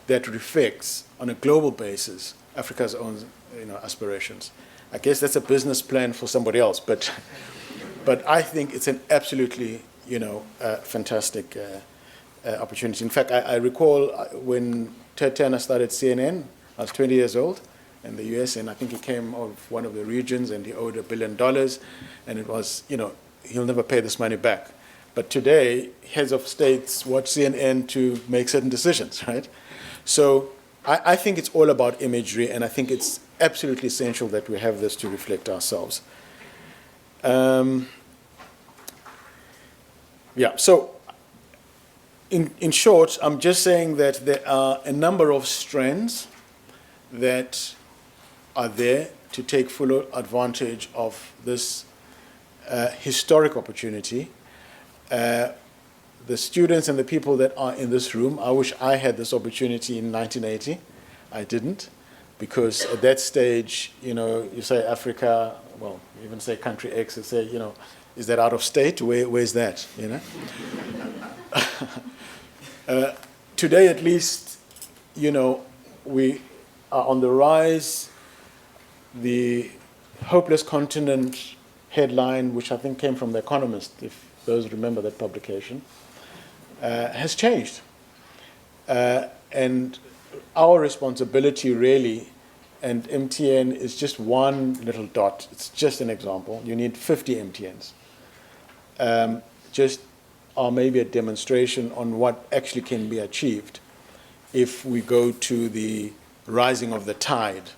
that reflects on a global basis Africa's own aspirations. I guess that's a business plan for somebody else, but I think it's an absolutely fantastic opportunity. In fact, I recall when Ted Turner started CNN, I was 20 years old in the US, and I think he came of one of the regions and he owed $1 billion, and it was, he'll never pay this money back. But today, heads of states watch CNN to make certain decisions, right? So I think it's all about imagery, and I think it's absolutely essential that we have this to reflect ourselves. So in short, I'm just saying that there are a number of strands that are there to take full advantage of this historic opportunity. The students and the people that are in this room, I wish I had this opportunity in 1980. I didn't, because at that stage, you say Africa, well, you even say country X, you say, is that out of state? Where's that, Today, at least, we are on the rise. The hopeless continent headline, which I think came from The Economist, if those remember that publication, has changed. And our responsibility really, and MTN is just one little dot, it's just an example. You need 50 MTNs. Just or maybe a demonstration on what actually can be achieved if we go to the rising of the tide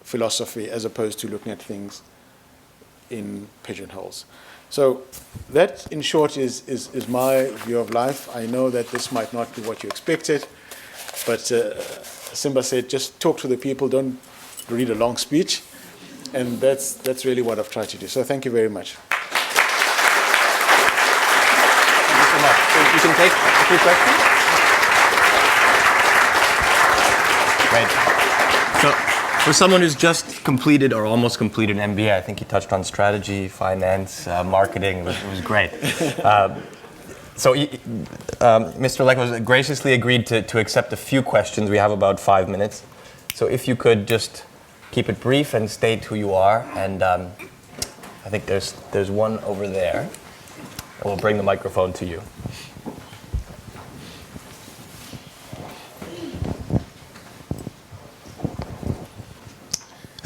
philosophy as opposed to looking at things in pigeonholes. So that, in short, is my view of life. I know that this might not be what you expected, but Simba said, just talk to the people, don't read a long speech, and that's really what I've tried to do. So thank you very much. Thank you so much. So you can take a few questions? Great. So for someone who's just completed or almost completed an MBA, I think he touched on strategy, finance, marketing. It was great. So Mr. Nhleko has graciously agreed to accept a few questions. We have about 5 minutes. So if you could just keep it brief and state who you are. And I think there's one over there. And we'll bring the microphone to you.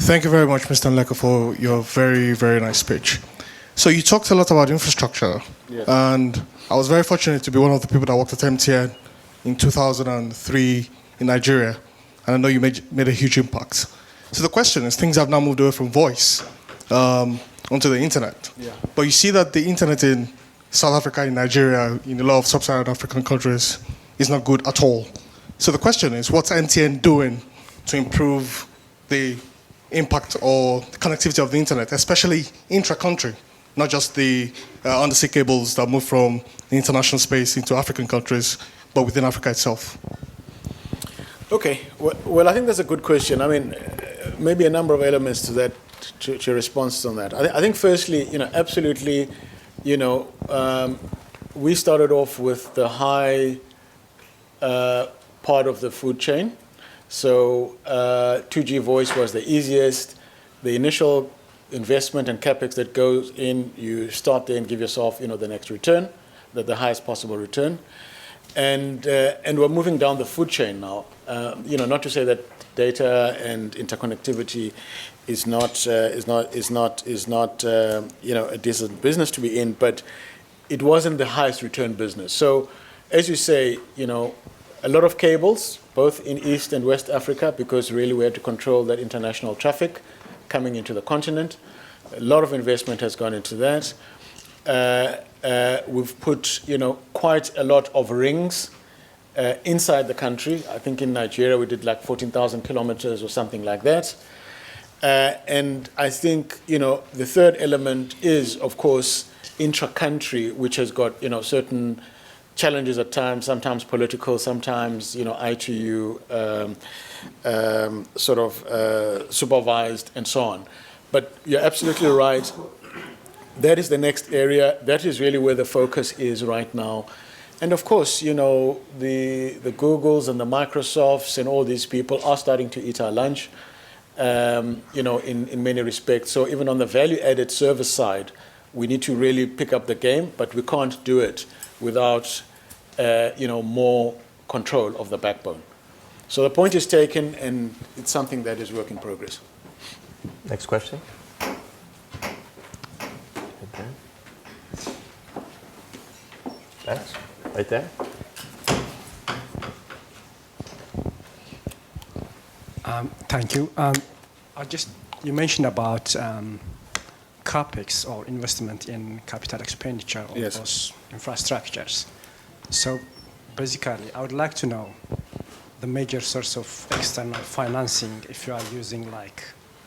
Thank you very much, Mr. Nhleko, for your very, very nice speech. So you talked a lot about infrastructure, Yes. and I was very fortunate to be one of the people that worked at MTN in 2003 in Nigeria, and I know you made a huge impact. So the question is, things have now moved away from voice onto the internet. Yeah. But you see that the internet in South Africa, in Nigeria, in a lot of sub-Saharan African countries is not good at all. So the question is, what's MTN doing to improve the impact or the connectivity of the internet, especially intra-country, not just the undersea cables that move from the international space into African countries, but within Africa itself? Okay, well, I think that's a good question. I mean, maybe a number of elements to that, to response on that. I think firstly, absolutely, we started off with the high part of the food chain. So 2G voice was the easiest. The initial investment and capex that goes in, you start there and give yourself, the next return, the highest possible return. And we're moving down the food chain now. Not to say that data and interconnectivity is not a decent business to be in, but it wasn't the highest return business. So, as you say, a lot of cables, both in East and West Africa, because really we had to control that international traffic coming into the continent. A lot of investment has gone into that. We've put, quite a lot of rings inside the country. I think in Nigeria we did like 14,000 kilometers or something like that. And I think, the third element is, of course, intra-country, which has got, certain challenges at times, sometimes political, sometimes, ITU supervised and so on. But you're absolutely right. That is the next area. That is really where the focus is right now. And of course, the Googles and the Microsofts and all these people are starting to eat our lunch, in many respects. So even on the value-added service side, we need to really pick up the game, but we can't do it without, more control of the backbone. So the point is taken, and it's something that is work in progress. Next question. Thanks. Right there. Thank you. You mentioned about capex or investment in capital expenditure of Yes. those infrastructures. So basically, I would like to know the major source of external financing if you are using like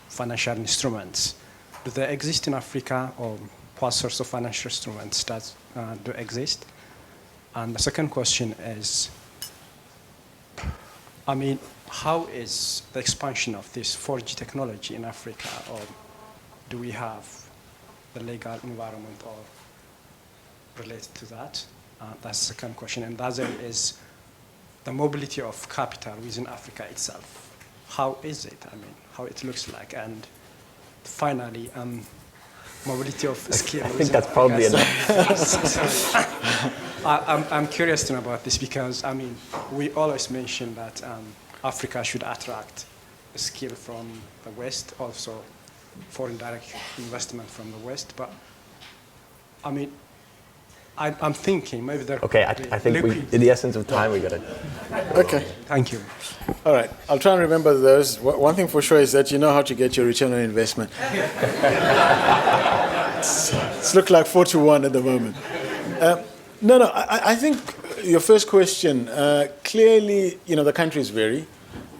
financial instruments. Do they exist in Africa, or what source of financial instruments do exist? And the second question is, how is the expansion of this 4G technology in Africa, or do we have the legal environment or related to that? That's the second question. And the other is the mobility of capital within Africa itself. How is it? How it looks like. And finally, mobility of skill. I think that's probably enough. I'm curious to know about this because, we always mention that Africa should attract skill from the West, also foreign direct investment from the West. But, I'm thinking maybe there Okay, I think in the essence of time, we got to. Okay. Thank you. All right. I'll try and remember those. One thing for sure is that you know how to get your return on investment. It's looked like 4-1 at the moment. I think your first question, clearly, the countries vary.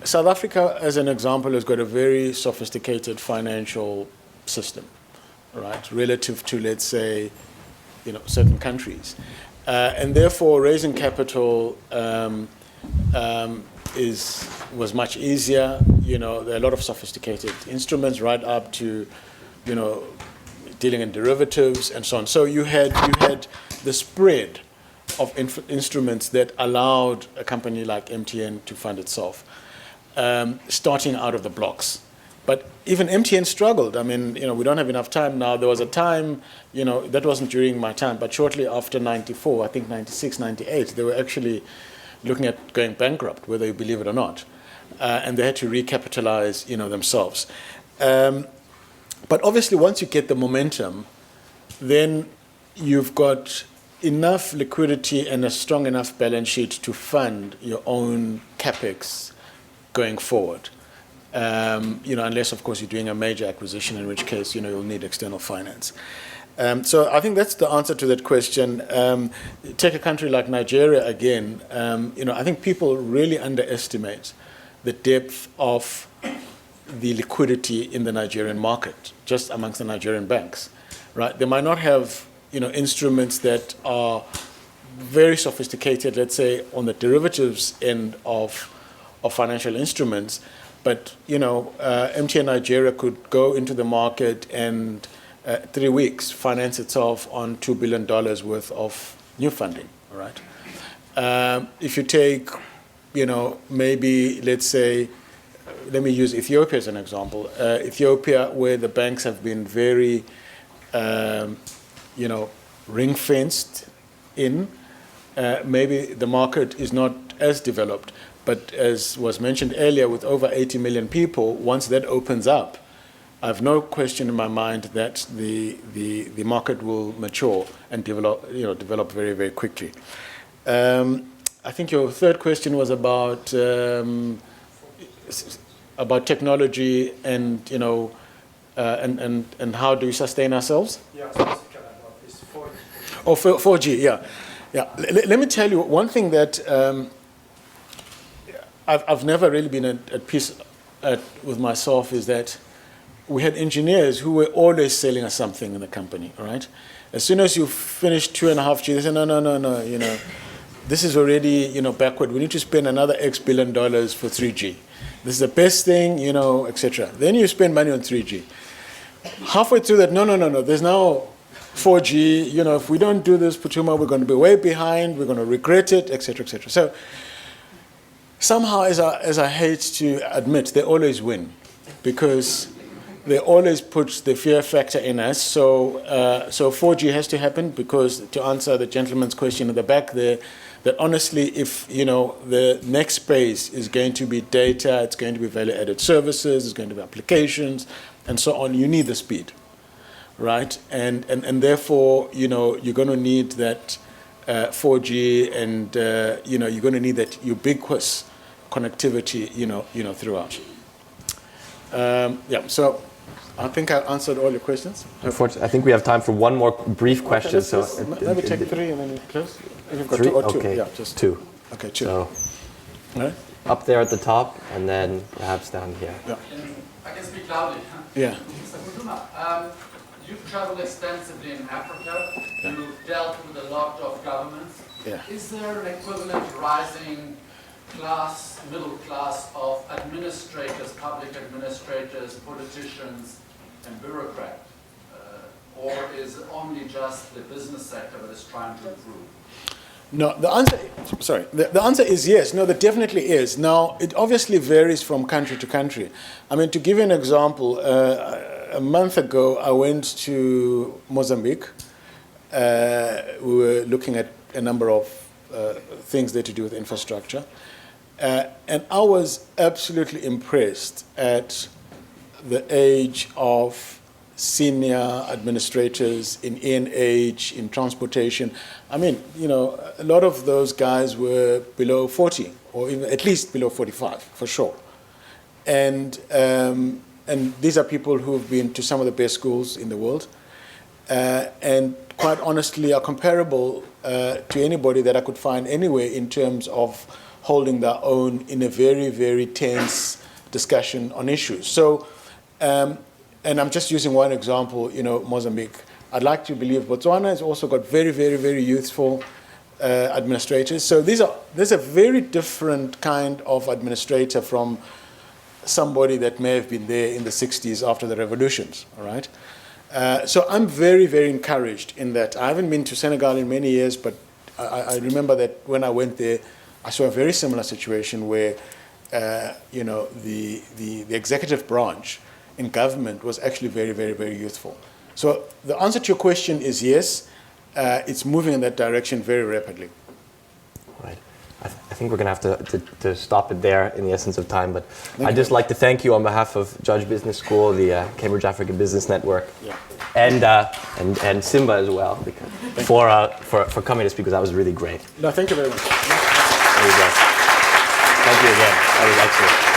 South Africa, as an example, has got a very sophisticated financial system, right, relative to, let's say, certain countries. And therefore, raising capital was much easier. There are a lot of sophisticated instruments right up to, dealing in derivatives and so on. So you had the spread of instruments that allowed a company like MTN to fund itself, starting out of the blocks. But even MTN struggled. We don't have enough time now. There was a time, that wasn't during my time, but shortly after 94, I think 96, 98, they were actually looking at going bankrupt, whether you believe it or not. And they had to recapitalize, themselves. But obviously, once you get the momentum, then you've got enough liquidity and a strong enough balance sheet to fund your own capex going forward. Unless, of course, you're doing a major acquisition, in which case, you'll need external finance. So I think that's the answer to that question. Take a country like Nigeria again. I think people really underestimate the depth of the liquidity in the Nigerian market, just amongst the Nigerian banks, right? They might not have, instruments that are very sophisticated, let's say, on the derivatives end of financial instruments, but, MTN Nigeria could go into the market and 3 weeks finance itself on $2 billion worth of new funding, all right? If you take, maybe, let's say, let me use Ethiopia as an example. Ethiopia, where the banks have been very, ring-fenced in, maybe the market is not as developed. But as was mentioned earlier, with over 80 million people, once that opens up, I have no question in my mind that the market will mature and develop very, very quickly. I think your third question was about technology and and how do we sustain ourselves? Yeah, specifically about this 4G. Oh, 4G, yeah. Let me tell you one thing that I've never really been at peace with myself is that we had engineers who were always selling us something in the company, all right? As soon as you finish 2.5G, they say, no, this is already, backward. We need to spend another X billion dollars for 3G. This is the best thing, etc. Then you spend money on 3G. Halfway through that, no, there's now 4G. If we don't do this, Phuthuma, we're going to be way behind. We're going to regret it, etc., etc. So somehow, as I hate to admit, they always win because they always put the fear factor in us. So 4G has to happen because, to answer the gentleman's question at the back there, that honestly, if the next space is going to be data, it's going to be value-added services, it's going to be applications, and so on, you need the speed, right? And therefore, you're going to need that 4G, and you're going to need that ubiquitous connectivity, throughout. So I think I answered all your questions. Unfortunately, I think we have time for one more brief question. Okay, maybe take 3 and then close. You've got 3? 2 or 2. Okay, Yeah, just 2. Okay, 2. So All right. up there at the top, and then perhaps down here. Yeah. I can speak loudly. Huh? Yeah. Mr. Phuthuma, you've traveled extensively in Africa. Yeah. You've dealt with a lot of governments. Yeah. Is there an equivalent rising class, middle class of administrators, public administrators, politicians, and bureaucrats? Or is it only just the business sector that is trying to improve? No, the answer is yes. No, there definitely is. Now, it obviously varies from country to country. I mean, to give you an example, a month ago, I went to Mozambique. We were looking at a number of things there to do with infrastructure. And I was absolutely impressed at the age of senior administrators in E&H, in transportation. I mean, a lot of those guys were below 40, or even at least below 45, for sure. And these are people who have been to some of the best schools in the world, and quite honestly are comparable to anybody that I could find anywhere in terms of holding their own in a very, very tense discussion on issues. So, and I'm just using one example, Mozambique. I'd like to believe Botswana has also got very, very, very youthful administrators. So there's a very different kind of administrator from somebody that may have been there in the 60s after the revolutions, all right? So I'm very, very encouraged in that. I haven't been to Senegal in many years, but I remember that when I went there, I saw a very similar situation where, the executive branch in government was actually very, very, very youthful. So the answer to your question is yes, it's moving in that direction very rapidly. Right. I think we're going to have to stop it there in the essence of time. But I'd just like to thank you on behalf of Judge Business School, the Cambridge Africa Business Network, and Simba as well, for coming to speak, because that was really great. No, thank you very much. Thank you again. That was excellent.